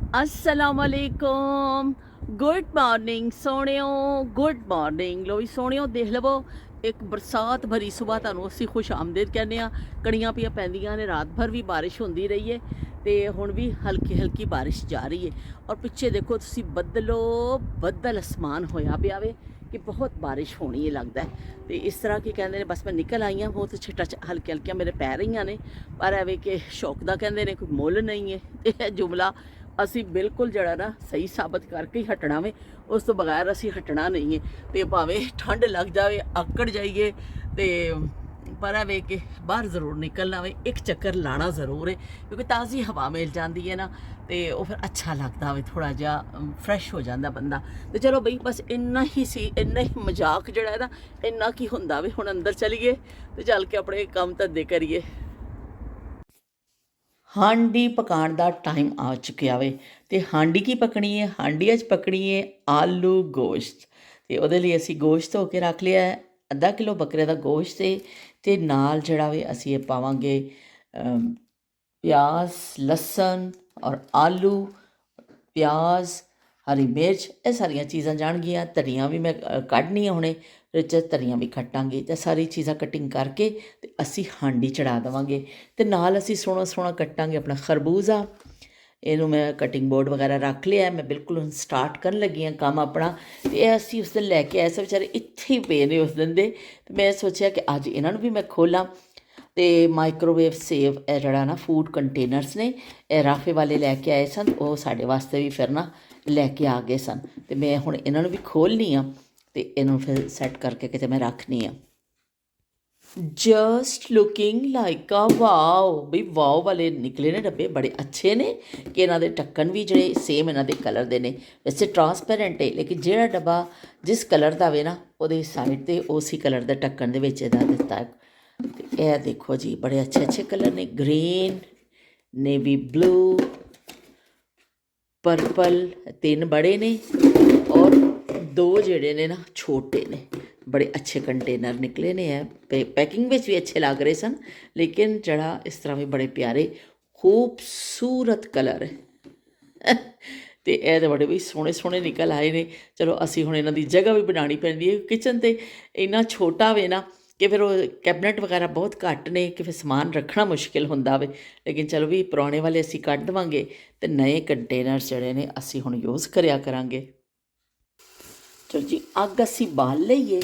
असलामकुम good morning सोहणियो good morning लो भी सोहणियो देख लवो एक बरसात भरी सुबह ਤੁਹਾਨੂੰ ਅਸੀਂ ਖੁਸ਼ ਆਮਦੇਦ ਕਹਿੰਦੇ ਆ ਕਣੀਆਂ ਪਈਆਂ ਪੈਂਦੀਆਂ ਨੇ ਰਾਤ ਭਰ ਵੀ ਬਾਰਿਸ਼ ਹੁੰਦੀ ਰਹੀ ਹੈ ਤੇ ਹੁਣ ਵੀ ਹਲਕੀ ਹਲਕੀ ਬਾਰਿਸ਼ ਜਾ ਰਹੀ ਹੈ ਔਰ ਪਿੱਛੇ ਦੇਖੋ ਤੁਸੀਂ ਬੱਦਲੋ ਬੱਦਲ ਅਸਮਾਨ ਹੋਇਆ ਪਿਆ ਵੇ ਕਿ ਬਹੁਤ ਬਾਰਿਸ਼ ਹੋਣੀ ਹੈ ਲੱਗਦਾ ਹੈ ਤੇ ਇਸ ਤਰ੍ਹਾਂ ਕੀ ਕਹਿੰਦੇ ਨੇ ਬਸ ਮੈਂ ਨਿਕਲ ਆਈ ਹਾਂ ਬਹੁਤ ਛਿੱਟਾ ਹਲਕੇ ਹਲਕੀਆਂ ਮੇਰੇ ਪੈ ਰਹੀਆਂ ਨੇ ਪਰ ਐਵੇਂ ਕਿ ਸ਼ੌਕ ਦਾ ਕਹਿੰਦੇ ਨੇ ਕੋਈ ਮੁੱਲ ਨਹੀਂ ਹੈ ਤੇ ਇਹ ਜੁਮਲਾ ਅਸੀਂ ਬਿਲਕੁਲ ਜਿਹੜਾ ਨਾ ਸਹੀ ਸਾਬਤ ਕਰਕੇ ਹੀ ਹਟਣਾ ਵੇ ਉਸ ਤੋਂ ਬਗੈਰ ਅਸੀਂ ਹਟਣਾ ਨਹੀਂ ਹੈ ਤੇ ਭਾਵੇਂ ਠੰਡ ਲੱਗ ਜਾਵੇ ਆਕੜ ਜਾਈਏ ਤੇ ਪਰ ਇਹ ਵੇ ਕਿ ਬਾਹਰ ਜ਼ਰੂਰ ਨਿਕਲਣਾ ਵੇ ਇੱਕ ਚੱਕਰ ਲਾਣਾ ਜ਼ਰੂਰ ਹੈ ਕਿਉਂਕਿ ਤਾਜ਼ੀ ਹਵਾ ਮਿਲ ਜਾਂਦੀ ਹੈ ਨਾ ਤੇ ਉਹ ਫਿਰ ਅੱਛਾ ਲੱਗਦਾ ਵੇ ਥੋੜਾ ਜਿਹਾ ਫਰੈਸ਼ ਹੋ ਜਾਂਦਾ ਬੰਦਾ ਤੇ ਚਲੋ ਬਈ ਬਸ ਇੰਨਾ ਹੀ ਸੀ ਇੰਨਾ ਹੀ ਮਜ਼ਾਕ ਜਿਹੜਾ ਹੈ ਨਾ ਇੰਨਾ ਕੀ ਹੁੰਦਾ ਵੇ ਹੁਣ ਅੰਦਰ ਚਲੀਏ ਤੇ ਚੱਲ ਕੇ ਆਪਣੇ ਕੰਮ ਧੰਦੇ ਕਰੀਏ ਹਾਂਡੀ ਪਕਾਉਣ ਦਾ ਟਾਈਮ ਆ ਚੁੱਕਿਆ ਵੇ ਤੇ ਹਾਂਡੀ ਕੀ ਪਕਣੀ ਹੈ ਹਾਂਡੀ 'ਚ ਪਕਣੀ ਹੈ ਆਲੂ ਗੋਸ਼ਤ ਤੇ ਉਹਦੇ ਲਈ ਅਸੀਂ ਗੋਸ਼ਤ ਧੋ ਕੇ ਰੱਖ ਲਿਆ ਹੈ ਅੱਧਾ ਕਿਲੋ ਬੱਕਰੇ ਦਾ ਗੋਸ਼ਤ ਤੇ ਨਾਲ ਜਿਹੜਾ ਵੇ ਅਸੀਂ ਇਹ ਪਾਵਾਂਗੇ ਪਿਆਜ਼ ਲਸਣ ਔਰ ਆਲੂ ਪਿਆਜ਼ ਹਰੀ ਮਿਰਚ ਇਹ ਸਾਰੀਆਂ ਚੀਜ਼ਾਂ ਜਾਣਗੀਆਂ ਧਨੀਆ ਵੀ ਮੈਂ ਕੱਢਣੀ ਹੁਣੇ ਵਿੱਚ ਧਨੀਆ ਵੀ ਕੱਟਾਂਗੇ ਤੇ ਸਾਰੀ ਚੀਜ਼ਾਂ ਕਟਿੰਗ ਕਰਕੇ ਤੇ ਅਸੀਂ ਹਾਂਡੀ ਚੜਾ ਦੇਵਾਂਗੇ ਤੇ ਨਾਲ ਅਸੀਂ ਸੋਹਣਾ ਸੋਹਣਾ ਕੱਟਾਂਗੇ ਆਪਣਾ ਖਰਬੂਜ਼ਾ ਇਹਨੂੰ ਮੈਂ ਕਟਿੰਗ ਬੋਰਡ ਵਗੈਰਾ ਰੱਖ ਲਿਆ ਮੈਂ ਬਿਲਕੁਲ ਹੁਣ ਸਟਾਰਟ ਕਰਨ ਲੱਗੀ ਹਾਂ ਕੰਮ ਆਪਣਾ ਤੇ ਇਹ ਅਸੀਂ ਉਸ ਦਿਨ ਲੈ ਕੇ ਆਏ ਸੀ ਵਿਚਾਰੇ ਇੱਥੇ ਹੀ ਪਏ ਨੇ ਉਸ ਦਿਨ ਦੇ ਤੇ ਮੈਂ ਸੋਚਿਆ ਕਿ ਅੱਜ ਇਹਨਾਂ ਨੂੰ ਵੀ ਮੈਂ ਖੋਲਾਂ ਤੇ ਮਾਈਕ੍ਰੋਵੇਵ ਸੇਵ ਇਹ ਜਿਹੜਾ ਨਾ ਫੂਡ ਕੰਟੇਨਰਸ ਨੇ ਇਹ ਰਾਫੇ ਵਾਲੇ ਲੈ ਕੇ ਆਏ ਸਨ ਉਹ ਸਾਡੇ ਵਾਸਤੇ ਵੀ ਫਿਰ ਨਾ ਲੈ ਕੇ ਆ ਗਏ ਸਨ ਤੇ ਮੈਂ ਹੁਣ ਇਹਨਾਂ ਨੂੰ ਵੀ ਖੋਲ੍ਹਣੀ ਆ ਤੇ ਇਹਨੂੰ ਫਿਰ ਸੈੱਟ ਕਰਕੇ ਕਿਤੇ ਮੈਂ ਰੱਖਣੀ ਆ ਜਸਟ ਲੁਕਿੰਗ ਲਾਈਕ ਆ ਵਾਓ ਬਈ ਵਾਓ ਵਾਲੇ ਨਿਕਲੇ ਨੇ ਡੱਬੇ ਬੜੇ ਅੱਛੇ ਨੇ ਕਿ ਇਹਨਾਂ ਦੇ ਢੱਕਣ ਵੀ ਜਿਹੜੇ ਸੇਮ ਇਹਨਾਂ ਦੇ ਕਲਰ ਦੇ ਨੇ ਵੈਸੇ ਟਰਾਂਸਪੇਰੈਂਟ ਹੈ ਲੇਕਿਨ ਜਿਹੜਾ ਡੱਬਾ ਜਿਸ ਕਲਰ ਦਾ ਵੇ ਨਾ ਉਹਦੇ ਸਾਈਡ ਤੇ ਉਸੇ ਕਲਰ ਦਾ ਢੱਕਣ ਦੇ ਵਿੱਚ ਇਹਦਾ ਦਿੱਤਾ ਹੈ ਤੇ ਇਹ ਦੇਖੋ ਜੀ ਬੜੇ ਅੱਛੇ ਅੱਛੇ ਕਲਰ ਨੇ ਗ੍ਰੀਨ ਨੇਵੀ ਬਲੂ ਪਰਪਲ ਤਿੰਨ ਬੜੇ ਨੇ ਔਰ ਦੋ ਜਿਹੜੇ ਨੇ ਨਾ ਛੋਟੇ ਨੇ ਬੜੇ ਅੱਛੇ ਕੰਟੇਨਰ ਨਿਕਲੇ ਨੇ ਹੈ ਪੈਕਿੰਗ ਵਿੱਚ ਵੀ ਅੱਛੇ ਲੱਗ ਰਹੇ ਸਨ ਲੇਕਿਨ ਜਿਹੜਾ ਇਸ ਤਰ੍ਹਾਂ ਵੀ ਬੜੇ ਪਿਆਰੇ ਖੂਬਸੂਰਤ ਕਲਰ ਹੈ ਤੇ ਇਹ ਤਾਂ ਬੜੇ ਵੀ ਸੋਹਣੇ ਸੋਹਣੇ ਨਿਕਲ ਆਏ ਨੇ ਚਲੋ ਅਸੀਂ ਹੁਣ ਇਹਨਾਂ ਦੀ ਜਗ੍ਹਾ ਵੀ ਬਣਾਉਣੀ ਪੈਂਦੀ ਹੈ ਕਿਚਨ ਤੇ ਇੰਨਾ ਛੋਟਾ ਵੇ ਨਾ ਕਿ ਫਿਰ ਉਹ ਕੈਬਨਟ ਵਗੈਰਾ ਬਹੁਤ ਘੱਟ ਨੇ ਕਿ ਫਿਰ ਸਮਾਨ ਰੱਖਣਾ ਮੁਸ਼ਕਿਲ ਹੁੰਦਾ ਵੇ ਲੇਕਿਨ ਚਲੋ ਵੀ ਪੁਰਾਣੇ ਵਾਲੇ ਅਸੀਂ ਕੱਢ ਦੇਵਾਂਗੇ ਤੇ ਨਵੇਂ ਕੰਟੇਨਰਸ ਜਿਹੜੇ ਨੇ ਅਸੀਂ ਹੁਣ ਯੂਜ਼ ਕਰਿਆ ਕਰਾਂਗੇ ਚਲੋ ਜੀ ਅੱਗ ਅਸੀਂ ਬਾਲ ਲਈਏ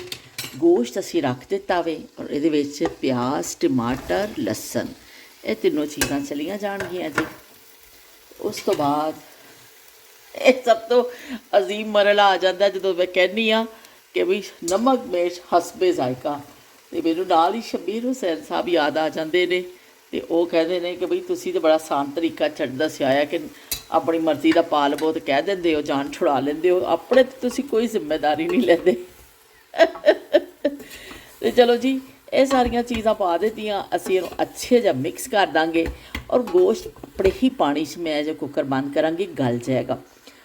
ਗੋਸ਼ਤ ਅਸੀਂ ਰੱਖ ਦਿੱਤਾ ਵੇ ਔਰ ਇਹਦੇ ਵਿੱਚ ਪਿਆਜ਼ ਟਮਾਟਰ ਲਸਣ ਇਹ ਤਿੰਨੋਂ ਚੀਜ਼ਾਂ ਚਲੀਆਂ ਜਾਣਗੀਆਂ ਜੀ ਉਸ ਤੋਂ ਬਾਅਦ ਇਹ ਸਭ ਤੋਂ ਅਜ਼ੀਮ ਮਰਹਲਾ ਆ ਜਾਂਦਾ ਜਦੋਂ ਮੈਂ ਕਹਿੰਦੀ ਹਾਂ ਕਿ ਵੀ ਨਮਕ ਮਿਰਚ ਹਸਬੇ ਜ਼ਾਇਕਾ ਤੇ ਮੈਨੂੰ ਨਾਲ ਹੀ ਸ਼ਬੀਰ ਹੁਸੈਨ ਸਾਹਿਬ ਯਾਦ ਆ ਜਾਂਦੇ ਨੇ ਤੇ ਉਹ ਕਹਿੰਦੇ ਨੇ ਕਿ ਬਈ ਤੁਸੀਂ ਤਾਂ ਬੜਾ ਆਸਾਨ ਤਰੀਕਾ ਦੱਸਿਆ ਆ ਕਿ ਆਪਣੀ ਮਰਜ਼ੀ ਦਾ ਪਾਲ ਬਹੁਤ ਕਹਿ ਦਿੰਦੇ ਹੋ ਜਾਨ ਛੁਡਾ ਲੈਂਦੇ ਹੋ ਆਪਣੇ ਤੇ ਤੁਸੀਂ ਕੋਈ ਜ਼ਿੰਮੇਵਾਰੀ ਨਹੀਂ ਲੈਂਦੇ ਤੇ ਚਲੋ ਜੀ ਇਹ ਸਾਰੀਆਂ ਚੀਜ਼ਾਂ ਪਾ ਦਿੱਤੀਆਂ ਅਸੀਂ ਇਹਨੂੰ ਅੱਛੇ ਜਿਹਾ ਮਿਕਸ ਕਰ ਦਾਂਗੇ ਔਰ ਗੋਸ਼ਤ ਆਪਣੇ ਹੀ ਪਾਣੀ 'ਚ ਮੈਂ ਜੇ ਕੁੱਕਰ ਬੰਦ ਕਰਾਂਗੀ ਗਲ ਜਾਏਗਾ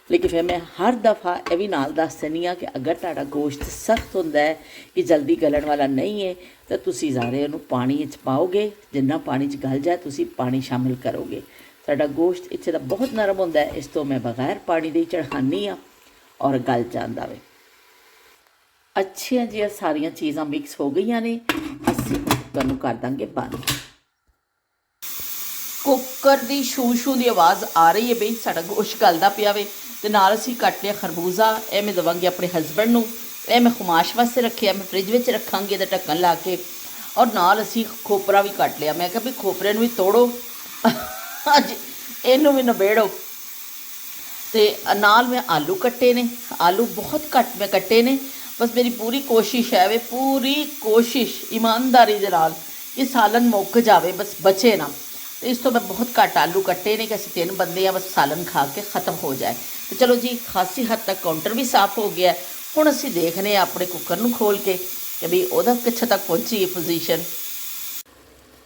ਲੇਕਿਨ ਫਿਰ ਮੈਂ ਹਰ ਦਫਾ ਇਹ ਵੀ ਨਾਲ ਦੱਸ ਦਿੰਦੀ ਹਾਂ ਕਿ ਅਗਰ ਤੁਹਾਡਾ ਗੋਸ਼ਤ ਸਖਤ ਹੁੰਦਾ ਹੈ ਕਿ ਜਲਦੀ ਗਲਣ ਵਾਲਾ ਨਹੀਂ ਹੈ ਤਾਂ ਤੁਸੀਂ ਸਾਰੇ ਇਹਨੂੰ ਪਾਣੀ ਵਿੱਚ ਪਾਓਗੇ ਜਿੰਨਾ ਪਾਣੀ 'ਚ ਗਲ ਜਾਏ ਤੁਸੀਂ ਪਾਣੀ ਸ਼ਾਮਿਲ ਕਰੋਗੇ ਸਾਡਾ ਗੋਸ਼ਤ ਇੱਥੇ ਦਾ ਬਹੁਤ ਨਰਮ ਹੁੰਦਾ ਹੈ ਇਸ ਤੋਂ ਮੈਂ ਬਗੈਰ ਪਾਣੀ ਦੇ ਚੜ੍ਹਾਉਂਦੀ ਹਾਂ ਔਰ ਗਲ ਜਾਂਦਾ ਵੇ ਅੱਛੀਆਂ ਜਿਹੀਆਂ ਸਾਰੀਆਂ ਚੀਜ਼ਾਂ ਮਿਕਸ ਹੋ ਗਈਆਂ ਨੇ ਅਸੀਂ ਕੁੱਕਰ ਨੂੰ ਕਰ ਦਾਂਗੇ ਬੰਦ ਕੁੱਕਰ ਦੀ ਛੂ ਛੂ ਦੀ ਆਵਾਜ਼ ਆ ਰਹੀ ਹੈ ਬਈ ਸਾਡਾ ਗੋਸ਼ਤ ਗਲਦਾ ਪਿਆ ਵੇ ਤੇ ਨਾਲ ਅਸੀਂ ਕੱਟ ਲਿਆ ਖਰਬੂਜ਼ਾ ਇਹ ਮੈਂ ਦੇਵਾਂਗੀ ਆਪਣੇ ਹਸਬੈਂਡ ਨੂੰ ਇਹ ਮੈਂ ਖੁਮਾਸ਼ ਵਾਸਤੇ ਰੱਖਿਆ ਮੈਂ ਫ੍ਰਿਜ ਵਿੱਚ ਰੱਖਾਂਗੀ ਇਹਦਾ ਢੱਕਣ ਲਾ ਕੇ ਔਰ ਨਾਲ ਅਸੀਂ ਖੋਪਰਾ ਵੀ ਕੱਟ ਲਿਆ ਮੈਂ ਕਿਹਾ ਵੀ ਖੋਪਰੇ ਨੂੰ ਵੀ ਤੋੜੋ ਅੱਜ ਇਹਨੂੰ ਵੀ ਨਿਬੇੜੋ ਤੇ ਨਾਲ ਮੈਂ ਆਲੂ ਕੱਟੇ ਨੇ ਆਲੂ ਬਹੁਤ ਘੱਟ ਮੈਂ ਕੱਟੇ ਨੇ ਬਸ ਮੇਰੀ ਪੂਰੀ ਕੋਸ਼ਿਸ਼ ਹੈ ਵੇ ਪੂਰੀ ਕੋਸ਼ਿਸ਼ ਇਮਾਨਦਾਰੀ ਦੇ ਨਾਲ ਕਿ ਸਾਲਨ ਮੁੱਕ ਜਾਵੇ ਬਸ ਬਚੇ ਨਾ ਤੇ ਇਸ ਤੋਂ ਮੈਂ ਬਹੁਤ ਘੱਟ ਆਲੂ ਕੱਟੇ ਨੇ ਕਿ ਅਸੀਂ ਤਿੰਨ ਬੰਦੇ ਆ ਬਸ ਸਾਲਨ ਖਾ ਕੇ ਖ਼ਤਮ ਹੋ ਜਾਏ ਤੇ ਚਲੋ ਜੀ ਖਾਸੀ ਹੱਦ ਤੱਕ ਕਾਊਂਟਰ ਵੀ ਸਾਫ਼ ਹੋ ਗਿਆ ਹੁਣ ਅਸੀਂ ਦੇਖਦੇ ਹਾਂ ਆਪਣੇ ਕੁੱਕਰ ਨੂੰ ਖੋਲ੍ਹ ਕੇ ਕਿ ਵੀ ਉਹਦਾ ਕਿੱਥੇ ਤੱਕ ਪਹੁੰਚੀ ਹੈ ਪੋਜੀਸ਼ਨ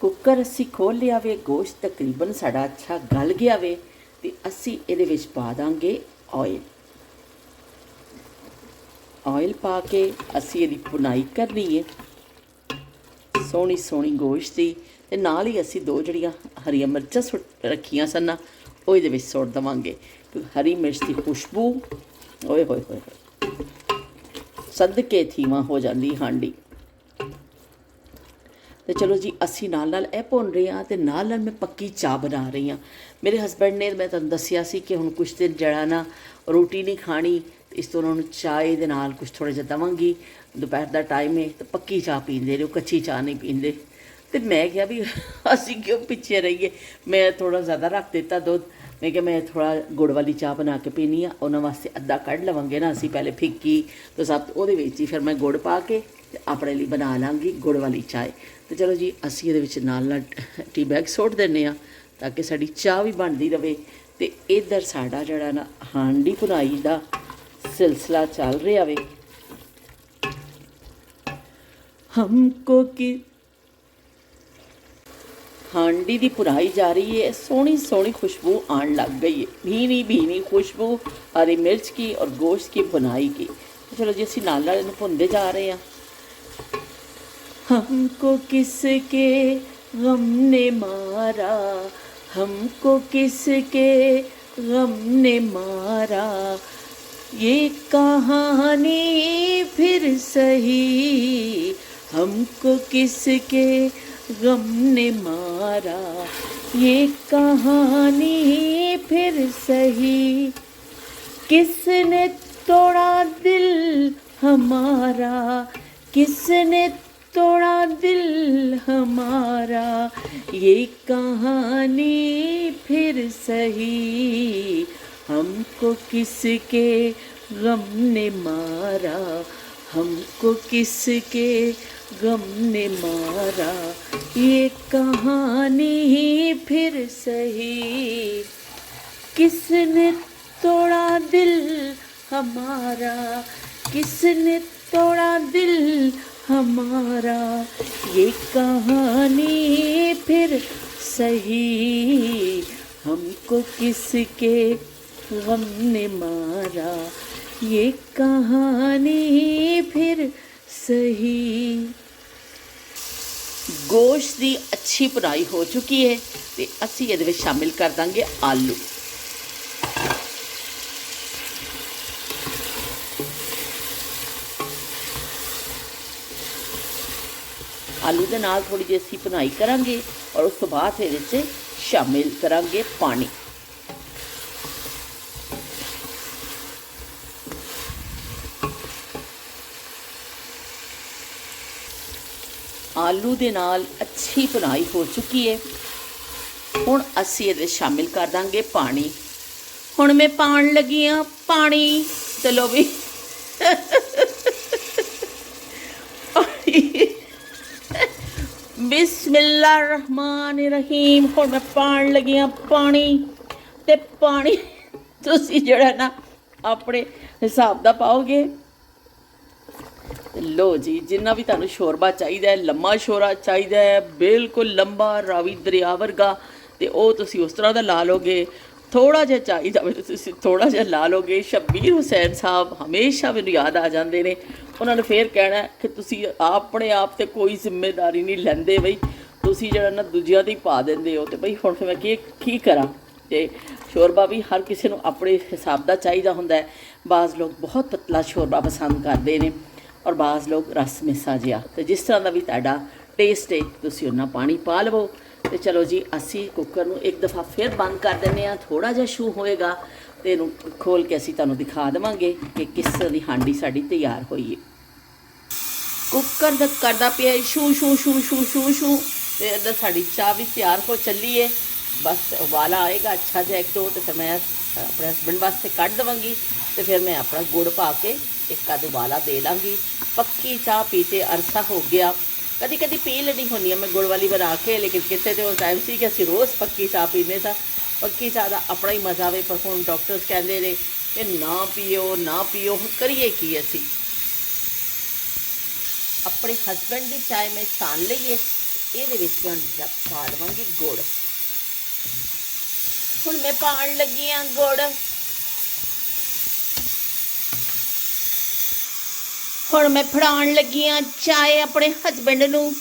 ਕੁੱਕਰ ਅਸੀਂ ਖੋਲ੍ਹ ਲਿਆ ਵੇ ਗੋਸ਼ਤ ਤਕਰੀਬਨ ਸਾਡਾ ਅੱਛਾ ਗਲ ਗਿਆ ਵੇ ਤੇ ਅਸੀਂ ਇਹਦੇ ਵਿੱਚ ਪਾ ਦਾਂਗੇ ਆਇਲ ਪਾ ਕੇ ਅਸੀਂ ਇਹਦੀ ਭੁਨਾਈ ਕਰਨੀ ਹੈ ਸੋਹਣੀ ਸੋਹਣੀ ਗੋਸ਼ਤ ਦੀ ਤੇ ਨਾਲ ਹੀ ਅਸੀਂ ਦੋ ਜਿਹੜੀਆਂ ਹਰੀਆਂ ਮਿਰਚਾਂ ਰੱਖੀਆਂ ਸਨ ਉਹ ਇਹਦੇ ਵਿੱਚ ਸੁੱਟ ਦੇਵਾਂਗੇ। ਹਰੀ ਮਿਰਚ ਦੀ ਖੁਸ਼ਬੂ ਓਏ ਹੋਏ ਹੋਏ ਸਦਕੇ ਥੀਵਾਂ ਹੋ ਜਾਂਦੀ ਹਾਂਡੀ। ਤੇ ਚਲੋ ਜੀ ਅਸੀਂ ਨਾਲ ਨਾਲ ਇਹ ਭੁੰਨ ਰਹੇ ਹਾਂ ਅਤੇ ਨਾਲ ਨਾਲ ਮੈਂ ਪੱਕੀ ਚਾਹ ਬਣਾ ਰਹੀ ਹਾਂ। ਮੇਰੇ ਹਸਬੈਂਡ ਨੇ, ਮੈਂ ਤੁਹਾਨੂੰ ਦੱਸਿਆ ਸੀ ਕਿ ਹੁਣ ਕੁਛ ਦਿਨ ਜਿਹੜਾ ਨਾ ਰੋਟੀ ਨਹੀਂ ਖਾਣੀ, ਇਸ ਤੋਂ ਉਹਨਾਂ ਨੂੰ ਚਾਹ ਦੇ ਨਾਲ ਕੁਛ ਥੋੜ੍ਹਾ ਜਿਹਾ ਦੇਵਾਂਗੀ। ਦੁਪਹਿਰ ਦਾ ਟਾਈਮ ਹੈ ਤਾਂ ਪੱਕੀ ਚਾਹ ਪੀਂਦੇ ਨੇ, ਉਹ ਕੱਚੀ ਚਾਹ ਨਹੀਂ ਪੀਂਦੇ। ਅਤੇ ਮੈਂ ਕਿਹਾ ਵੀ ਅਸੀਂ ਕਿਉਂ ਪਿੱਛੇ ਰਹੀਏ। ਮੈਂ ਥੋੜ੍ਹਾ ਜ਼ਿਆਦਾ ਰੱਖ ਦਿੱਤਾ ਦੁੱਧ। ਮੈਂ ਕਿਹਾ ਮੈਂ ਥੋੜ੍ਹਾ ਗੁੜ ਵਾਲੀ ਚਾਹ ਬਣਾ ਕੇ ਪੀਣੀ ਆ, ਉਹਨਾਂ ਵਾਸਤੇ ਅੱਧਾ ਕੱਢ ਲਵਾਂਗੇ ਨਾ ਅਸੀਂ ਪਹਿਲੇ ਫਿੱਕੀ, ਤਾਂ ਸਭ ਉਹਦੇ ਵਿੱਚ ਹੀ ਫਿਰ ਮੈਂ ਗੁੜ ਪਾ ਕੇ ਅਤੇ ਆਪਣੇ ਲਈ ਬਣਾ ਲਾਂਗੀ ਗੁੜ ਵਾਲੀ ਚਾਹ। ਅਤੇ ਚਲੋ ਜੀ ਅਸੀਂ ਇਹਦੇ ਵਿੱਚ ਨਾਲ ਨਾਲ ਟੀ ਬੈਗ ਸੁੱਟ ਦਿੰਦੇ ਹਾਂ ਤਾਂ ਕਿ ਸਾਡੀ ਚਾਹ ਵੀ ਬਣਦੀ ਰਹੇ। ਅਤੇ ਇੱਧਰ ਸਾਡਾ ਜਿਹੜਾ ਨਾ ਹਾਂਡੀ ਭੁਨਾਈ ਦਾ ਸਿਲਸਿਲਾ ਚੱਲ ਰਿਹਾ ਵੇ। ਹਮਕੋ ਕੀ ਹਾਂਡੀ ਦੀ ਭੁਨਾਈ ਜਾ ਰਹੀ है, सोहनी सोहनी खुशबू आने लग गई है, भीनी भीनी खुशबू हरी मिर्च की और गोश्त की भुनाई की। तो चलो जी असी नाल नाल इन्हूं भुनदे जा रहे हैं। हमको किसके गम ने मारा, हमको किसके गम ने मारा, ये कहानी फिर सही, हमको किसके गम ने मारा, ये कहानी फिर सही, किसने तोड़ा दिल हमारा, किसने तोड़ा दिल हमारा, ये कहानी फिर सही, हमको किसके गम ने मारा, हमको किसके गम ने मारा, ये कहानी फिर सही, किसने तोड़ा दिल हमारा, किसने तोड़ा दिल हमारा, ये कहानी फिर सही, हमको किसके गम ने मारा, ये कहानी फिर सही। गोश्त की अच्छी भुनाई हो चुकी है तो असी ये शामिल कर देंगे आलू। आलू के नाल थोड़ी जी असी भुनाई करांगे और उस तो बाद ये शामिल करांगे पानी। आलू दे नाल अच्छी भुनाई हो चुकी है। हुण असी ये शामिल कर देंगे पानी। हुण मैं पाण लगी हाँ पानी। चलो भी बिस्मिल्लाहिर्रहमानिर्रहीम। हुण मैं पाण लगी हाँ पानी। ते पानी तुसी जिहड़ा ना अपने हिसाब दा पाओगे। लो जी जिन्ना भी तुहानूं शोरबा चाहिए, लम्मा शोरा चाहिए, बिल्कुल लंबा रावी दरिया वर्गा, तो वह तुसी उस तरह का ला लोगे। थोड़ा जिहा चाहिए तुसी थोड़ा जिहा ला लोगे। शब्बीर हुसैन साहब हमेशा मैनूं याद आ जाते हैं। उन्होंने फिर कहना कि तुसी अपने आप ते कोई जिम्मेदारी नहीं लैंदे, बई तुसी जिहड़ा ना दूजियां दी पा दिंदे हो। तो बई हुण मैं की करा। तो शोरबा भी हर किसी नूं अपने हिसाब दा चाहिदा हुंदा है। बाज़ लोग बहुत पतला शोरबा पसंद करते हैं और बाज़ लोग रस मिसा जिहा। तो जिस तरह का भी तुहाडा टेस्ट है तुसी उन्ना पानी पा लवो। तो चलो जी असी कुकर नूं एक दफ़ा फिर बंद कर देने आ। थोड़ा जिहा शू होएगा तो इहनूं खोल के असी तुहानूं दिखा देवांगे कि किस तरह की हांडी साडी तैयार होई है। कुकर दा करदा पिया शू शू शू शू शू शू। तो इधर साडी चाह भी तैयार हो चली है। बस उबाला आएगा अच्छा जिहा एक दो, तो फिर मैं अपने हसबैंड वास्ते कढ़ देवांगी। तो फिर मैं अपना गुड़ पा के एक आध उबाला दे लाँगी। पक्की चाह पीते अरसा हो गया। कभी कभी पी लेनी होनी है मैं गुड़ वाली बना के, लेकिन कितने तो उस टाइम से कि असी रोज़ पक्की चाह पीने था। पक्की चाह का अपना ही मज़ा वे, पर हुण डॉक्टर्स कहते हैं कि ना पियो ना पियो। करिए की असी अपने हसबैंड की चाय में छान लईए। ये पा देवांगी गुड़। हुण मैं पाण लगी हाँ गुड़। हुण मैं फड़ाउण लगी हाँ चाय अपने हसबैंड नूं।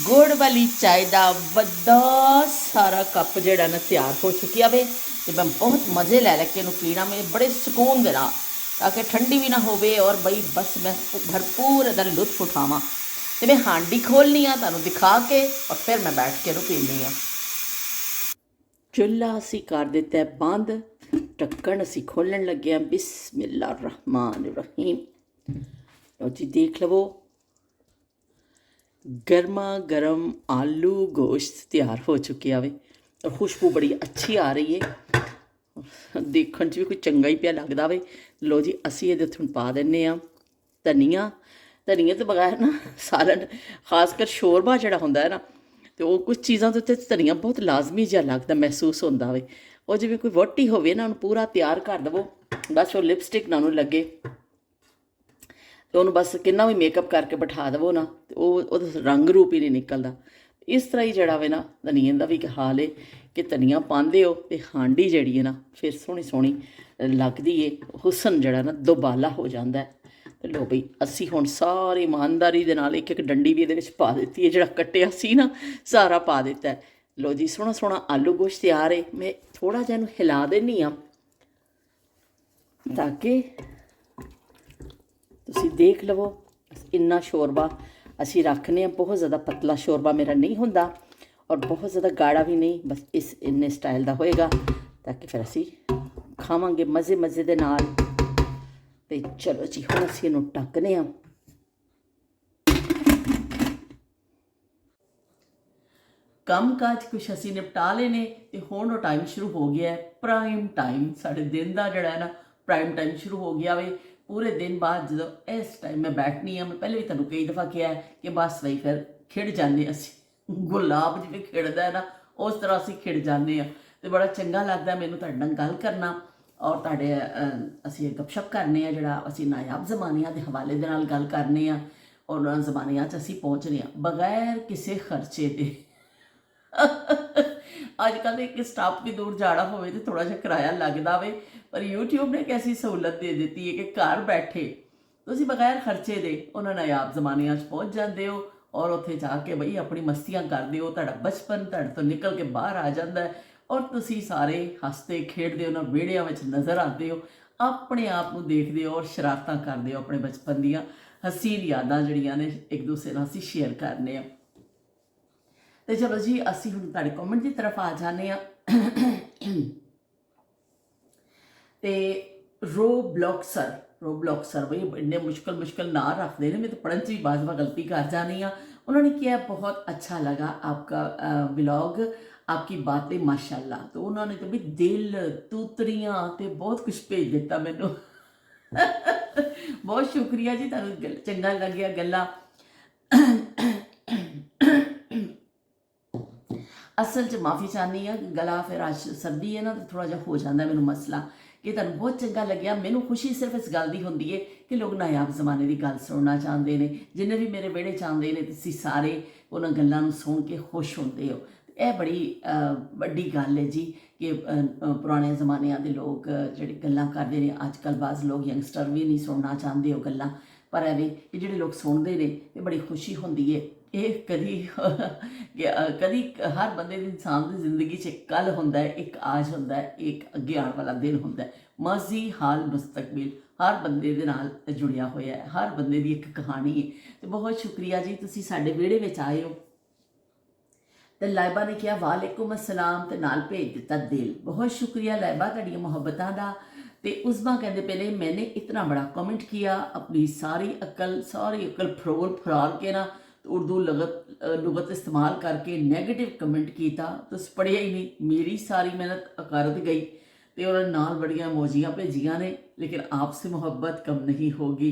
ਗੁੜ ਵਾਲੀ ਚਾय ਦਾ ਵੱਡਾ ਸਾਰਾ ਕੱਪ ਜਿਹੜਾ ਨਾ ਤਿਆਰ ਹੋ ਚੁੱਕਿਆ ਵੇ ਤੇ ਮੈਂ ਬਹੁਤ ਮਜ਼ੇ ਲੈ ਕੇ ਇਹਨੂੰ ਪੀਣਾ ਮੈਂ ਬੜੇ ਸਕੂਨ ਦੇ ਨਾਲ ਤਾਂ ਕਿ ਠੰਡੀ ਵੀ ਨਾ ਹੋਵੇ ਔਰ ਬਈ ਬਸ ਮੈਂ ਭਰਪੂਰ ਇਹਦਾ ਲੁਤਫ ਉਠਾਵਾਂ ਤੇ ਮੈਂ ਹਾਂਡੀ ਖੋਲ੍ਹਣੀ ਆ ਤੁਹਾਨੂੰ ਦਿਖਾ ਕੇ ਔਰ ਫਿਰ ਮੈਂ ਬੈਠ ਕੇ ਇਹਨੂੰ ਪੀਂਦੀ ਆ। ਚੁੱਲ੍ਹਾ ਅਸੀਂ ਕਰ ਦਿੱਤਾ ਬੰਦ, ਢੱਕਣ ਅਸੀਂ ਖੋਲ੍ਹਣ ਲੱਗੇ ਹਾਂ। ਬਿਸਮਿਲ੍ਲਾ ਰਹਿਮਾਨ ਰਹੀਮ। ਲਓ ਜੀ ਦੇਖ ਲਵੋ ਗਰਮਾ ਗਰਮ ਆਲੂ ਗੋਸ਼ਤ ਤਿਆਰ ਹੋ ਚੁੱਕਿਆ ਵੇ ਔਰ ਖੁਸ਼ਬੂ ਬੜੀ ਅੱਛੀ ਆ ਰਹੀ ਹੈ, ਦੇਖਣ 'ਚ ਵੀ ਕੋਈ ਚੰਗਾ ਹੀ ਪਿਆ ਲੱਗਦਾ ਵੇ। ਲਓ ਜੀ ਅਸੀਂ ਇਹਦੇ ਉੱਤੇ ਹੁਣ ਪਾ ਦਿੰਦੇ ਹਾਂ ਧਨੀਆ। ਧਨੀਆ ਤੋਂ ਬਗੈਰ ਨਾ ਸਾਲਨ ਖਾਸ ਕਰ ਸ਼ੋਰਬਾ ਜਿਹੜਾ ਹੁੰਦਾ ਹੈ ਨਾ ਤੇ ਉਹ ਕੁਝ ਚੀਜ਼ਾਂ ਦੇ ਉੱਤੇ ਧਨੀਆ ਬਹੁਤ ਲਾਜ਼ਮੀ ਜਿਹਾ ਲੱਗਦਾ ਮਹਿਸੂਸ ਹੁੰਦਾ ਵੇ। ਉਹ ਜਿਵੇਂ ਕੋਈ ਵਹੁਟੀ ਹੋਵੇ ਨਾ ਉਹਨੂੰ ਪੂਰਾ ਤਿਆਰ ਕਰ ਦੇਵੋ, ਬਸ ਉਹ ਲਿਪਸਟਿਕ ਨਾ ਉਹਨੂੰ ਲੱਗੇ ਅਤੇ ਉਹਨੂੰ ਬਸ ਕਿੰਨਾ ਵੀ ਮੇਕਅਪ ਕਰਕੇ ਬਿਠਾ ਦੇਵੋ ਨਾ ਅਤੇ ਉਹਦਾ ਰੰਗ ਰੂਪ ਹੀ ਨਹੀਂ ਨਿਕਲਦਾ। ਇਸ ਤਰ੍ਹਾਂ ਹੀ ਜਿਹੜਾ ਵੇ ਨਾ ਧਨੀਏ ਦਾ ਵੀ ਹਾਲ ਹੈ ਕਿ ਧਨੀਆ ਪਾਉਂਦੇ ਹੋ ਅਤੇ ਹਾਂਡੀ ਜਿਹੜੀ ਹੈ ਨਾ ਫਿਰ ਸੋਹਣੀ ਸੋਹਣੀ ਲੱਗਦੀ ਏ, ਹੁਸਨ ਜਿਹੜਾ ਨਾ ਦੁਬਾਲਾ ਹੋ ਜਾਂਦਾ। ਅਤੇ ਲਓ ਬਈ ਅਸੀਂ ਹੁਣ ਸਾਰੀ ਇਮਾਨਦਾਰੀ ਦੇ ਨਾਲ ਇੱਕ ਇੱਕ ਡੰਡੀ ਵੀ ਇਹਦੇ ਵਿੱਚ ਪਾ ਦਿੱਤੀ ਹੈ, ਜਿਹੜਾ ਕੱਟਿਆ ਸੀ ਨਾ ਸਾਰਾ ਪਾ ਦਿੱਤਾ। ਲਓ ਜੀ ਸੋਹਣਾ ਸੋਹਣਾ ਆਲੂ ਗੋਸ਼ਤ ਤਿਆਰ ਹੈ। ਮੈਂ ਥੋੜ੍ਹਾ ਜਿਹਾ ਇਹਨੂੰ ਹਿਲਾ ਦਿੰਦੀ ਹਾਂ ਤਾਂ ਕਿ ਤੁਸੀਂ ਦੇਖ ਲਵੋ। ਇੰਨਾ ਸ਼ੋਰਬਾ ਅਸੀਂ ਰੱਖਦੇ ਹਾਂ, ਬਹੁਤ ਜ਼ਿਆਦਾ ਪਤਲਾ ਸ਼ੋਰਬਾ ਮੇਰਾ ਨਹੀਂ ਹੁੰਦਾ ਔਰ ਬਹੁਤ ਜ਼ਿਆਦਾ ਗਾੜਾ ਵੀ ਨਹੀਂ, ਬਸ ਇਸ ਇੰਨੇ ਸਟਾਈਲ ਦਾ ਹੋਏਗਾ ਤਾਂ ਕਿ ਫਿਰ ਅਸੀਂ ਖਾਵਾਂਗੇ ਮਜ਼ੇ ਮਜ਼ੇ ਦੇ ਨਾਲ। ਅਤੇ ਚਲੋ ਜੀ ਹੁਣ ਅਸੀਂ ਇਹਨੂੰ ਢੱਕਦੇ ਹਾਂ। ਕੰਮ ਕਾਜ ਕੁਛ ਅਸੀਂ ਨਿਪਟਾ ਲਏ ਨੇ ਅਤੇ ਹੁਣ ਉਹ ਟਾਈਮ ਸ਼ੁਰੂ ਹੋ ਗਿਆ ਪ੍ਰਾਈਮ ਟਾਈਮ। ਸਾਡੇ ਦਿਨ ਦਾ ਜਿਹੜਾ ਹੈ ਨਾ ਪ੍ਰਾਈਮ ਟਾਈਮ ਸ਼ੁਰੂ ਹੋ ਗਿਆ ਵੇ। ਪੂਰੇ ਦਿਨ ਬਾਅਦ ਜਦੋਂ ਇਸ ਟਾਈਮ ਮੈਂ ਬੈਠਣੀ ਹਾਂ, ਮੈਂ ਪਹਿਲੇ ਵੀ ਤੁਹਾਨੂੰ ਕਈ ਦਫਾ ਕਿਹਾ ਕਿ ਬਸ ਬਈ ਫਿਰ ਖਿੜ ਜਾਂਦੇ ਅਸੀਂ, ਗੁਲਾਬ ਜਿਵੇਂ ਖਿੜਦਾ ਹੈ ਨਾ ਉਸ ਤਰ੍ਹਾਂ ਅਸੀਂ ਖਿੜ ਜਾਂਦੇ ਹਾਂ ਅਤੇ ਬੜਾ ਚੰਗਾ ਲੱਗਦਾ ਮੈਨੂੰ ਤੁਹਾਡੇ ਨਾਲ ਗੱਲ ਕਰਨਾ ਔਰ ਤੁਹਾਡੇ ਅਸੀਂ ਗੱਪਸ਼ਪ ਕਰਨੇ ਆ, ਜਿਹੜਾ ਅਸੀਂ ਨਾਯਾਬ ਜ਼ਮਾਨਿਆਂ ਦੇ ਹਵਾਲੇ ਦੇ ਨਾਲ ਗੱਲ ਕਰਨੇ ਆ ਔਰ ਉਹਨਾਂ ਜ਼ਮਾਨਿਆਂ 'ਚ ਅਸੀਂ ਪਹੁੰਚਦੇ ਹਾਂ ਬਗੈਰ ਕਿਸੇ ਖਰਚੇ ਦੇ। ਅੱਜ ਕੱਲ੍ਹ ਤਾਂ ਇੱਕ ਸਟਾਪ ਵੀ ਦੂਰ ਜਾਣਾ ਹੋਵੇ ਤਾਂ ਥੋੜ੍ਹਾ ਜਿਹਾ ਕਿਰਾਇਆ ਲੱਗਦਾ ਵੇ, ਪਰ YouTube ਨੇ ਇੱਕ ਐਸੀ ਸਹੂਲਤ ਦੇ ਦਿੱਤੀ ਹੈ ਕਿ ਘਰ ਬੈਠੇ ਤੁਸੀਂ ਬਗੈਰ ਖਰਚੇ ਦੇ ਉਹਨਾਂ ਨਾਯਾਬ ਜ਼ਮਾਨਿਆਂ 'ਚ ਪਹੁੰਚ ਜਾਂਦੇ ਹੋ ਔਰ ਉੱਥੇ ਜਾ ਕੇ ਬਈ ਆਪਣੀ ਮਸਤੀਆਂ ਕਰਦੇ ਹੋ। ਤੁਹਾਡਾ ਬਚਪਨ ਤੁਹਾਡੇ ਤੋਂ ਨਿਕਲ ਕੇ ਬਾਹਰ ਆ ਜਾਂਦਾ ਹੈ ਔਰ ਤੁਸੀਂ ਸਾਰੇ ਹੱਸਦੇ ਖੇਡਦੇ ਉਹਨਾਂ ਵਿਹੜਿਆਂ ਵਿੱਚ ਨਜ਼ਰ ਆਉਂਦੇ ਹੋ, ਆਪਣੇ ਆਪ ਨੂੰ ਦੇਖਦੇ ਹੋ ਔਰ ਸ਼ਰਾਰਤਾਂ ਕਰਦੇ ਹੋ। ਆਪਣੇ ਬਚਪਨ ਦੀਆਂ ਹਸੀਨ ਯਾਦਾਂ ਜਿਹੜੀਆਂ ਨੇ ਇੱਕ ਦੂਸਰੇ ਨਾਲ ਅਸੀਂ ਸ਼ੇਅਰ ਕਰਨੇ ਆ। ਅਤੇ ਚਲੋ ਜੀ ਅਸੀਂ ਹੁਣ ਤੁਹਾਡੇ ਕਮੈਂਟ ਦੀ ਤਰਫ ਆ ਜਾਂਦੇ ਹਾਂ। ਅਤੇ ਰੋਬਲੌਕਸਰ ਬਈ ਇੰਨੇ ਮੁਸ਼ਕਿਲ ਨਾਂ ਰੱਖਦੇ ਨੇ, ਮੈਂ ਤਾਂ ਪੜ੍ਹਨ 'ਚ ਵੀ ਬਾਜ਼ ਗਲਤੀ ਕਰ ਜਾਨੀ ਹਾਂ। उन्होंने किया बहुत अच्छा लगा आपका व्लॉग, आपकी बातें माशाल्लाह। तो उन्होंने तो भी दिल तूतरियां तो बहुत कुछ भेज दिता मैनू। बहुत शुक्रिया जी, तुहानू चंगा लग्या गल्लां। असल च माफ़ी चाहनी हाँ, गला फिर अज सर्दी है ना तो थोड़ा जिहा हो जाता मैनू मसला कि तुहानू बहुत चंगा लग्या। मैनू खुशी सिर्फ इस गल की होंदी है कि लोग नायाब जमाने की गल सुनना चाहते हैं, जिन्हें भी मेरे विहड़े चाहते हैं तुसीं सारे उन्हां गल्लां नूं सुन के खुश होंदे हो। यह बड़ी वड्डी गल है जी कि पुराने जमाने के लोग जिहड़े गल्लां करते हैं, अजकल बाज़ लोग यंगस्टर भी नहीं सुनना चाहते हो गल्लां, पर एवें कि जिहड़े लोग सुनते हैं तो बड़ी खुशी होंदी है। ये कदी कदी हर बंदे दी इंसान की जिंदगी च एक कल होंदा है, एक आज होंदा है, एक अगे आने वाला दिन होंदा है। माजी हाल मुस्तकबिल हर बंदे दे नाल जुड़िया होया है, हर बंदे दी एक कहानी है। तो बहुत शुक्रिया जी, तुसीं साडे विहड़े विच आए हो। तो लाइबा ने कहा वालेकुम अस्सलाम, तो नाल भेज दिता दिल। बहुत शुक्रिया लाइबा तुहाडीआं मुहब्बतां दा। तो उस्मा कहते पहले मैंने इतना बड़ा कमेंट किया, अपनी सारी अकल फरोल फरार के ना उर्दू लुगत इस्तेमाल करके नेगेटिव कमेंट किया, तो पढ़िया ही नहीं। मेरी सारी मेहनत अकारत गई। तो उन्होंने नाल बड़ियाँ मौजियाँ भेजिया ने, लेकिन आपसे मोहब्बत कम नहीं होगी।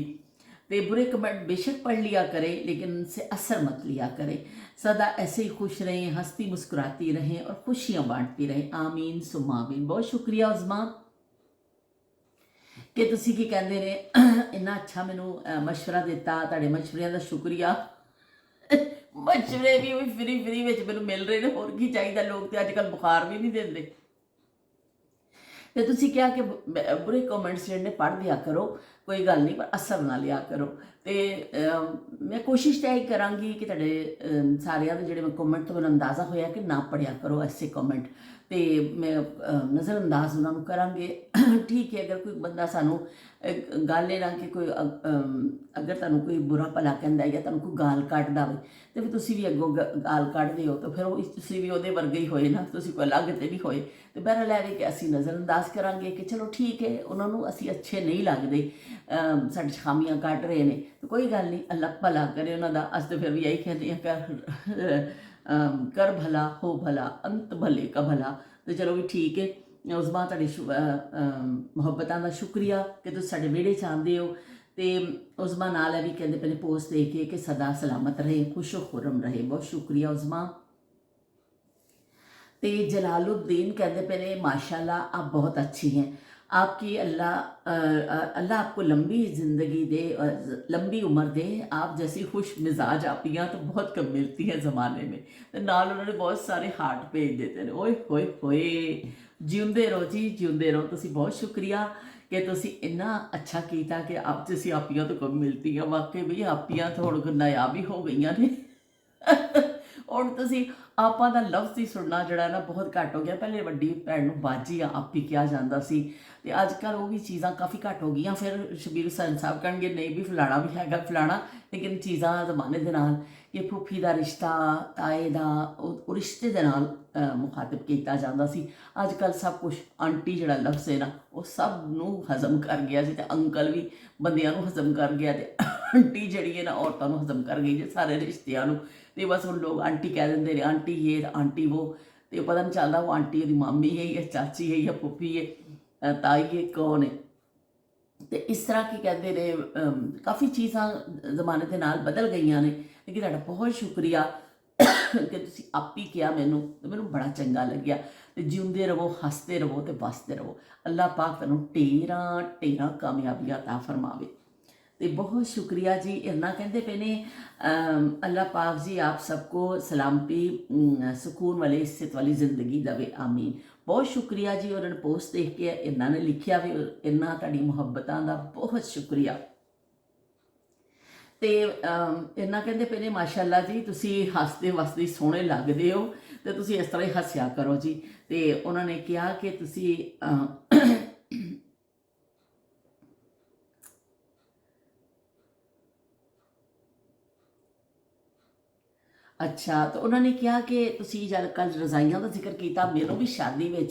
तो बुरे कमेंट बेशक पढ़ लिया करें, लेकिन उनसे असर मत लिया करें। सदा ऐसे ही खुश रहें, हंसती मुस्कुराती रहें और खुशियाँ बांटती रहें। आमीन सुम्मा आमीन। बहुत शुक्रिया उज़मा कि तुसी की कहते ने इन्ना अच्छा मैनू मशवरा दिता। तुहाडे मशवरियां दा शुक्रिया। मशवरे भी फ्री विच मैनू मिल रहे हैं, होर की चाहिए। लोग तो अजकल बुखार भी नहीं देंदे। ਤੇ ਤੁਸੀਂ ਕਿਹਾ ਕਿ ਬੁਰੇ ਕਮੈਂਟਸ ਜਿਹੜੇ ਨੇ ਪੜ੍ਹ ਲਿਆ ਕਰੋ, ਕੋਈ ਗੱਲ ਨਹੀਂ, ਪਰ ਅਸਰ ਨਾ ਲਿਆ ਕਰੋ। ਤੇ ਮੈਂ ਕੋਸ਼ਿਸ਼ ਤਾਂ ਇਹ ਕਰਾਂਗੀ ਕਿ ਤੁਹਾਡੇ ਸਾਰਿਆਂ ਦੇ ਜਿਹੜੇ ਕਮੈਂਟ ਤੋਂ ਮੈਨੂੰ ਅੰਦਾਜ਼ਾ ਹੋਇਆ ਕਿ ਨਾ ਪੜ੍ਹਿਆ ਕਰੋ ਐਸੇ ਕਮੈਂਟ, ਤੇ ਮੈਂ ਨਜ਼ਰ ਅੰਦਾਜ਼ ਉਹਨਾਂ ਨੂੰ ਕਰਾਂਗੇ। ਠੀਕ ਹੈ, ਅਗਰ ਕੋਈ ਬੰਦਾ ਸਾਨੂੰ ਗੱਲ ਇਹ ਨਾ ਕਿ ਕੋਈ ਅਗਰ ਤੁਹਾਨੂੰ ਕੋਈ ਬੁਰਾ ਭਲਾ ਕਹਿੰਦਾ ਜਾਂ ਤੁਹਾਨੂੰ ਕੋਈ ਗਾਲ ਕੱਢਦਾ ਹੋਵੇ, ਤੇ ਫਿਰ ਤੁਸੀਂ ਵੀ ਅੱਗੋਂ ਗਾਲ ਕੱਢਦੇ ਹੋ, ਤਾਂ ਫਿਰ ਉਹ ਤੁਸੀਂ ਵੀ ਉਹਦੇ ਵਰਗੇ ਹੀ ਹੋਏ ਨਾ, ਤੁਸੀਂ ਕੋਈ ਅਲੱਗ ਤੇ ਨਹੀਂ ਹੋਏ। ਤੇ ਬਹਿਰਹਾਲ ਇਹ ਵੀ ਕਿ ਅਸੀਂ ਨਜ਼ਰ ਅੰਦਾਜ਼ ਕਰਾਂਗੇ ਕਿ ਚਲੋ ਠੀਕ ਹੈ, ਉਹਨਾਂ ਨੂੰ ਅਸੀਂ ਅੱਛੇ ਨਹੀਂ ਲੱਗਦੇ, ਸਾਡੇ ਖਾਮੀਆਂ ਕੱਢ ਰਹੇ ਨੇ, ਤਾਂ ਕੋਈ ਗੱਲ ਨਹੀਂ, ਅੱਲਾ ਭਲਾ ਕਰੇ ਉਹਨਾਂ ਦਾ। ਅਸੀਂ ਤਾਂ ਫਿਰ ਵੀ ਇਹੀ ਕਹਿੰਦੇ ਹਾਂ, ਕਰ ਭਲਾ ਹੋ ਭਲਾ, ਅੰਤ ਭਲੇ ਕਾ ਭਲਾ। ਤੇ ਚਲੋ ਵੀ ਠੀਕ ਹੈ। ਉਸਮਾ ਤੁਹਾਡੀ ਮੁਹੱਬਤਾਂ ਦਾ ਸ਼ੁਕਰੀਆ ਕਿ ਤੁਸੀਂ ਸਾਡੇ ਵਿਹੜੇ 'ਚ ਆਉਂਦੇ ਹੋ। ਤੇ ਉਸਮਾ ਨਾਲ ਇਹ ਵੀ ਕਹਿੰਦੇ ਪਏ ਪੋਸਟ ਦੇ ਕੇ ਕਿ ਸਦਾ ਸਲਾਮਤ ਰਹੇ, ਖੁਸ਼ ਖੁਰਮ ਰਹੇ। ਬਹੁਤ ਸ਼ੁਕਰੀਆ ਉਸਮਾ। ਤੇ जलालुद्दीन कहते पे ने माशाल्लाह आप बहुत अच्छी हैं, आपकी अल्लाह आपको लंबी ज़िंदगी दे, लंबी उम्र दे। आप जैसी खुश मिजाज आपियाँ तो बहुत कम मिलती हैं ज़माने में। तो नाल उन्होंने बहुत सारे हार्ट भेज देते हैं। ओए होए होए, जिउंदे रहो जी, जिउंदे रहो। तुसी बहुत शुक्रिया कि तुसी इन्ना अच्छा किया कि आप जैसी आपियाँ तो कम मिलती हैं। वाकई बई आपियाँ तो हुण नायाब ही हो गई ने। ਹੁਣ ਤੁਸੀਂ ਆਪਾਂ ਦਾ ਲਫ਼ਜ਼ ਹੀ ਸੁਣਨਾ ਜਿਹੜਾ ਨਾ ਬਹੁਤ ਘੱਟ ਹੋ ਗਿਆ। ਪਹਿਲੇ ਵੱਡੀ ਭੈਣ ਨੂੰ ਬਾਜੀ ਆ ਆਪੀ ਕਿਹਾ ਜਾਂਦਾ ਸੀ, ਤੇ ਅੱਜ ਕੱਲ੍ਹ ਉਹ ਵੀ ਚੀਜ਼ਾਂ ਕਾਫੀ ਘੱਟ ਹੋ ਗਈਆਂ। ਫਿਰ ਸ਼ਬੀਰ ਹੁਸੈਨ ਸਾਹਿਬ ਕਹਿਣਗੇ ਨਹੀਂ ਵੀ ਫਲਾਣਾ ਵੀ ਹੈਗਾ ਫਲਾਣਾ, ਲੇਕਿਨ ਚੀਜ਼ਾਂ ਜ਼ਮਾਨੇ ਦੇ ਨਾਲ ਕਿ ਫੁੱਫੀ ਦਾ ਰਿਸ਼ਤਾ, ਤਾਏ ਦਾ, ਉਹ ਰਿਸ਼ਤੇ ਦੇ ਨਾਲ ਮੁਖਾਤਬ ਕੀਤਾ ਜਾਂਦਾ ਸੀ। ਅੱਜ ਕੱਲ੍ਹ ਸਭ ਕੁਛ ਆਂਟੀ ਜਿਹੜਾ ਲਫ਼ਜ਼ ਹੈ ਨਾ, ਉਹ ਸਭ ਨੂੰ ਹਜ਼ਮ ਕਰ ਗਿਆ ਸੀ, ਤੇ ਅੰਕਲ ਵੀ ਬੰਦਿਆਂ ਨੂੰ ਹਜ਼ਮ ਕਰ ਗਿਆ, ਤੇ ਆਂਟੀ ਜਿਹੜੀ ਹੈ ਨਾ ਔਰਤਾਂ ਨੂੰ ਹਜ਼ਮ ਕਰ ਗਈ ਜੇ ਸਾਰੇ ਰਿਸ਼ਤਿਆਂ ਨੂੰ। ਤੇ ਬਸ ਹੁਣ ਲੋਕ ਆਂਟੀ ਕਹਿ ਦਿੰਦੇ ਨੇ, ਆਂਟੀ ਇਹ ਆਂਟੀ ਉਹ, ਤੇ ਪਤਾ ਨਹੀਂ ਚੱਲਦਾ ਉਹ ਆਂਟੀ ਉਹਦੀ ਮਾਮੀ ਹੈ ਜਾਂ ਚਾਚੀ ਹੈ ਜਾਂ ਫੁੱਫੀ ਹੈ, ਤਾਈ ਹੈ, ਕੌਣ ਹੈ। ਤੇ ਇਸ ਤਰ੍ਹਾਂ ਕੀ ਕਹਿੰਦੇ ਨੇ, ਕਾਫੀ ਚੀਜ਼ਾਂ ਜ਼ਮਾਨੇ ਦੇ ਨਾਲ ਬਦਲ ਗਈਆਂ ਨੇ। ਲੇਕਿਨ ਤੁਹਾਡਾ ਬਹੁਤ ਸ਼ੁਕਰੀਆ ਕਿ ਤੁਸੀਂ ਆਪੀ ਕਿਹਾ ਮੈਨੂੰ, ਤੇ ਮੈਨੂੰ ਬੜਾ ਚੰਗਾ ਲੱਗਿਆ। ਤੇ ਜਿਉਂਦੇ ਰਹੋ, ਹੱਸਦੇ ਰਹੋ ਤੇ ਵਸਦੇ ਰਹੋ। ਅੱਲਾਹ ਪਾਕ ਤੁਹਾਨੂੰ ਢੇਰਾਂ ਢੇਰਾਂ ਕਾਮਯਾਬੀਆਂ ਅਤਾ ਫਰਮਾਵੇ। तो बहुत शुक्रिया जी। इन्ना कहते पे ने अल्लाह पाक जी आप सबको सलामती, सुकून वाली, इज्जत वाली ज़िंदगी दवे, आमीन। बहुत शुक्रिया जी। उन्होंने पोस्ट देख के इन्होंने लिखिया भी, इन्ना तुहाडी मुहब्बतां दा बहुत शुक्रिया। तो इन्ना कहते पे ने माशाअल्लाह जी, तुसी हसते वसते सोहने लगदे हो, तो तुसी इस तरह ही हस्या करो जी। तो उन्होंने कहा कि तुसी अच्छा, तो उन्होंने कहा कि तुसी जब कल रजाइयां का जिक्र किया, मैनू भी शादी में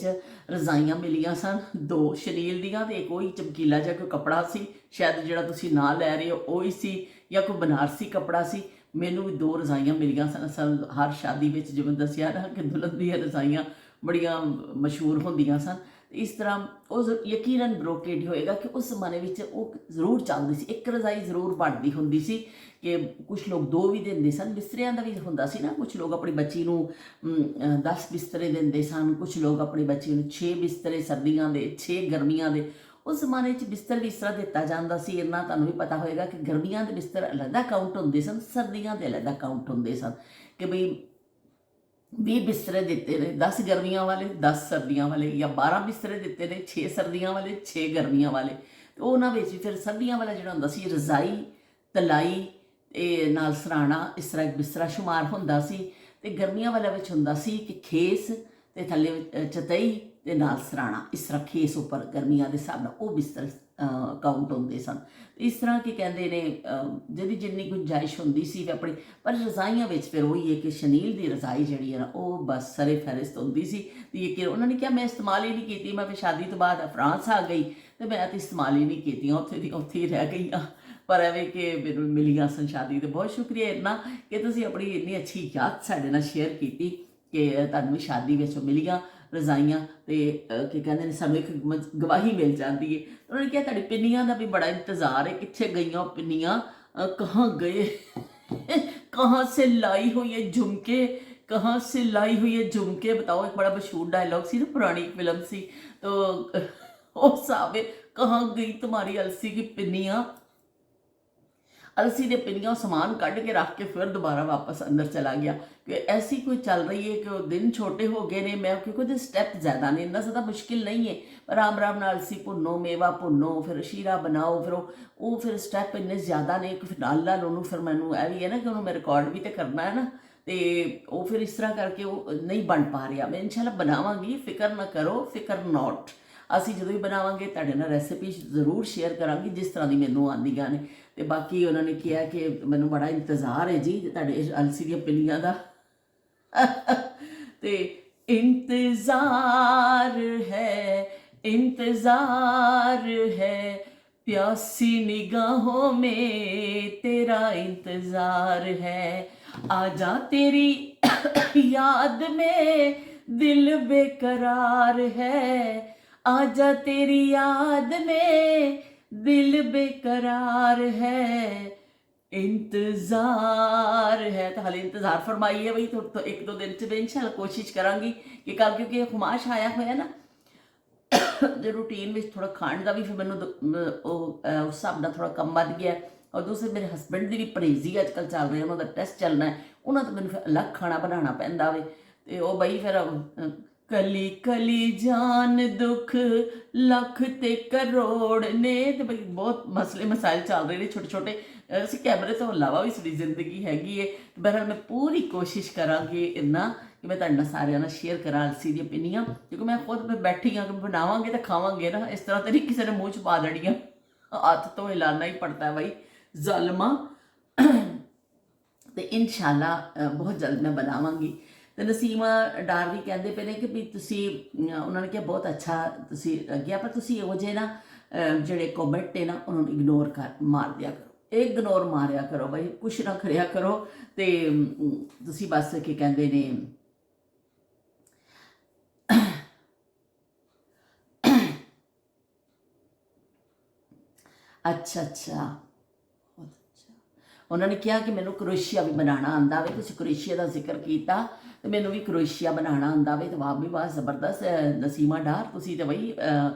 रजाइयां मिलियां सन, 2 शनील दियां, ते एक वही चमकीला जिहा कोई कपड़ा सी, शायद जिहड़ा तुसी ना लै रहे हो वही सी, या कोई बनारसी कपड़ा सी। मैनू भी 2 रजाइयां मिलियां सन। हर शादी में जिवें दसिया ना कि दुल्हन दी रजाइयां बड़ियां मशहूर होंदियां सन। इस तरह वो यकीनन ब्रोकेड होएगा कि उस जमाने में वो जरूर चलती सी, एक रजाई जरूर बनती होंदी सी कि कुछ लोग 2 भी देंदे सन। बिस्तरियां दा भी हुंदा सी ना, कुछ लोग अपनी बच्ची नूं 10 बिस्तरे देंदे सन, कुछ लोग अपनी बच्ची नूं 6 बिस्तरे सर्दियां दे, 6 गर्मियां दे। उस जमाने च बिस्तर भी इस तरह दिता जाता सी। इन्ना तुहानूं भी पता होएगा कि गर्मियां दे बिस्तर अलग काउंट होंदे सन, सर्दियां दे अलग काउंट होंदे सन। कि बई 20 बिस्तरे दिते ने, 10 गर्मियां वाले, 10 सर्दियां वाले, या 12 बिस्तरे दिते ने, 6 सर्दियां वाले, 6 गर्मियां वाले। तो उन्हां विच फिर सर्दियां वाला जिहड़ा हुंदा सी, रजाई, तलाई ते नाल सराणा, इस तरह एक बिस्तरा शुमार हुंदा सी। ते गर्मियां वाला विच हुंदा सी कि खेस ते थल्ले चतई ते नाल सराणा, इस तरह खेस उपर गर्मियां दे हिसाब नाल वो बिस्तर काउंट होंदे सन। इस तरह की कहते ने जिहदी जिन्नी गुंजाइश होंदी सी अपनी, पर रजाइयां विच फिर वही है कि शनील दी रजाई जिहड़ी है ना वो बस सरे फहरिस्त होंदी सी। ते ये उन्होंने कहा मैं इस्तेमाल ही नहीं की, मैं फिर शादी तो बाद फ्रांस आ गई तो मैं तो इस्तेमाल ही नहीं की, उत्थे ही रह गई हाँ। पर एवं कि मैनू मिलियां सन शादी। तो बहुत शुक्रिया इन्ना कि तुसीं अपनी इन्नी अच्छी याद साडे नाल शेयर की कि तुहानूं भी शादी विच मिलियां रजाइयां। तो की कहते हैं सानूं एक गवाही मिल जाती है। उन्होंने कहा तुहाडी पिन्नियां दा भी बड़ा इंतज़ार है, कित्थे गईयां पिन्नियां, कहाँ गए कहाँ से लाई हुई है झुमके, कहाँ से लाई हुई है झुमके। बताओ, एक बड़ा मशहूर डायलॉग सी ना, पुरानी फिल्म सी। तो उस हिसाब कहाँ गई तुम्हारी अलसी की पिन्नियां। अलसी ਦੇ ਪਿੰਨੀਆਂ ਸਮਾਨ ਕੱਢ ਕੇ ਰੱਖ ਕੇ ਫਿਰ ਦੁਬਾਰਾ ਵਾਪਸ ਅੰਦਰ ਚਲਾ ਗਿਆ ਕਿ ਐਸੀ ਕੋਈ ਚੱਲ ਰਹੀ ਹੈ ਕਿ ਉਹ ਦਿਨ ਛੋਟੇ ਹੋ ਗਏ ਨੇ। ਮੈਂ ਕਿਉਂਕਿ ਉਹਦੇ ਸਟੈਪ ਜ਼ਿਆਦਾ ਨੇ, ਇੰਨਾ ਜ਼ਿਆਦਾ ਮੁਸ਼ਕਿਲ ਨਹੀਂ ਹੈ, ਆਰਾਮ ਆਰਾਮ ਨਾਲ ਅਲਸੀ ਭੁੰਨੋ, ਮੇਵਾ ਭੁੰਨੋ, ਫਿਰ ਸ਼ੀਰਾ ਬਣਾਓ, ਫਿਰ ਉਹ ਫਿਰ ਸਟੈਪ ਇੰਨੇ ਜ਼ਿਆਦਾ ਨੇ ਕਿ ਫਿਰ ਨਾਲ ਉਹਨੂੰ ਫਿਰ ਮੈਨੂੰ ਇਹ ਵੀ ਹੈ ਨਾ ਕਿ ਉਹਨੂੰ ਮੈਂ ਰਿਕਾਰਡ ਵੀ ਤਾਂ ਕਰਨਾ ਹੈ ਨਾ, ਤੇ ਉਹ ਫਿਰ ਇਸ ਤਰ੍ਹਾਂ ਕਰਕੇ ਉਹ ਨਹੀਂ ਬਣ ਪਾ ਰਿਹਾ। ਮੈਂ ਇਨਸ਼ਾਅੱਲਾ ਬਣਾਵਾਂਗੀ, ਫਿਕਰ ਨਾ ਕਰੋ, ਫਿਕਰ ਨੋਟ। ਅਸੀਂ ਜਦੋਂ ਵੀ ਬਣਾਵਾਂਗੇ ਤੁਹਾਡੇ ਨਾਲ ਰੈਸਿਪੀ ਜ਼ਰੂਰ ਸ਼ੇਅਰ ਕਰਾਂਗੀ ਜਿਸ ਤਰ੍ਹਾਂ ਦੀ ਮੈਨੂੰ ਆਉਂਦੀਆਂ ਨੇ। ਤੇ ਬਾਕੀ ਉਹਨਾਂ ਨੇ ਕਿਹਾ ਕਿ ਮੈਨੂੰ ਬੜਾ ਇੰਤਜ਼ਾਰ ਹੈ ਜੀ ਤੁਹਾਡੇ ਅਲਸੀ ਦੀਆਂ ਪਿੰਨੀਆਂ ਦਾ। ਤੇ इंतजार है प्यासी निगाहों में तेरा इंतजार है। आजा तेरी याद में दिल बेकरार है, आजा तेरी याद में दिल बेकरार है, इंतज़ार है। तो हाले इंतज़ार फरमाई है भाई, तो एक दो दिन से इंशाल्लाह कोशिश करांगी कि कल, क्योंकि खुमाश आया हुआ है ना जो रूटीन में थोड़ा खाण का भी फिर मैं उस हिसाब ਨਾਲ थोड़ा कम ਵੱਧ ਗਿਆ। और दूसरे मेरे हसबैंड ਦੀ ਵੀ ਪਰਹੇਜ਼ੀ ਅੱਜ ਕੱਲ੍ਹ ਚੱਲ ਰਿਹਾ, ਉਹਨਾਂ ਦਾ ਟੈਸਟ ਚੱਲਣਾ ਹੈ, ਉਹਨਾਂ ਤੋਂ ਮੈਨੂੰ ਫਿਰ ਅਲੱਗ ਖਾਣਾ ਬਣਾਉਣਾ ਪੈਂਦਾ ਵੇ। ਤੇ ਉਹ ਬਈ ਫਿਰ ਕਲੀ ਕਲੀ ਜਾਨ ਦੁੱਖ ਲੱਖ ਤੇ ਕਰੋੜ ਨੇ, ਤੇ ਬਈ ਬਹੁਤ ਮਸਲੇ ਮਸਾਇਲ ਚੱਲ ਰਹੇ ਨੇ ਛੋਟੇ ਛੋਟੇ। ਅਸੀਂ ਕੈਮਰੇ ਤੋਂ ਇਲਾਵਾ ਵੀ ਸਾਡੀ ਜ਼ਿੰਦਗੀ ਹੈਗੀ ਹੈ। ਬਹਰਹਾਲ ਮੈਂ ਪੂਰੀ ਕੋਸ਼ਿਸ਼ ਕਰਾਂਗੀ ਇੰਨਾ ਕਿ ਮੈਂ ਤੁਹਾਡੇ ਨਾਲ ਸਾਰਿਆਂ ਨਾਲ ਸ਼ੇਅਰ ਕਰਾਂ ਅਲਸੀ ਦੀਆਂ ਪਿੰਨੀਆਂ, ਕਿਉਂਕਿ ਮੈਂ ਖੁਦ ਮੈਂ ਬੈਠੀ ਹਾਂ ਕਿ ਬਣਾਵਾਂਗੇ ਤਾਂ ਖਾਵਾਂਗੇ ਨਾ, ਇਸ ਤਰ੍ਹਾਂ ਤਾਂ ਨਹੀਂ ਕਿਸੇ ਨੇ ਮੂੰਹ 'ਚ ਪਾ ਦੇਣੀਆਂ। ਹੱਥ ਤੋਂ ਹਿਲਾਨਾ ਹੀ ਪੜਦਾ ਬਾਈ ਜ਼ਾਲਮਾ। ਤੇ ਇਨਸ਼ਾਅੱਲਾ ਬਹੁਤ ਜਲਦ ਮੈਂ ਬਣਾਵਾਂਗੀ। ਤੇ ਨਸੀਮਾ ਡਾਰ ਵੀ ਕਹਿੰਦੇ ਪਏ ਨੇ ਕਿ ਵੀ ਤੁਸੀਂ, ਉਹਨਾਂ ਨੇ ਕਿਹਾ ਬਹੁਤ ਅੱਛਾ ਤੁਸੀਂ ਲੱਗਿਆ, ਪਰ ਤੁਸੀਂ ਇਹੋ ਜਿਹੇ ਨਾ ਜਿਹੜੇ ਕਮੈਂਟ ਨੇ ਨਾ ਉਹਨਾਂ ਨੂੰ ਇਗਨੋਰ ਮਾਰ ਦਿਆ ਕਰੋ, ਇਗਨੋਰ ਮਾਰਿਆ ਕਰੋ ਬਾਈ, ਕੁਛ ਨਾ ਕਰਿਆ ਕਰੋ। ਤੇ ਤੁਸੀਂ ਬਸ ਕੀ ਕਹਿੰਦੇ ਨੇ ਅੱਛਾ ਉਹਨਾਂ ਨੇ ਕਿਹਾ ਕਿ ਮੈਨੂੰ ਕਰੋਸ਼ੀਆ ਵੀ ਬਣਾਉਣਾ ਆਉਂਦਾ ਵੇ। ਤੁਸੀਂ ਕਰੋਸ਼ੀਆ ਦਾ ਜ਼ਿਕਰ ਕੀਤਾ ਤੇ ਮੈਨੂੰ ਵੀ ਕਰੋਸ਼ੀਆ ਬਣਾਉਣਾ ਆਉਂਦਾ ਵੇ। ਤੇ ਵਾਹ ਵੀ ਵਾਹ, ਜ਼ਬਰਦਸਤ ਨਸੀਮਾ ਡਾਰ, ਤੁਸੀਂ ਤਾਂ ਬਈ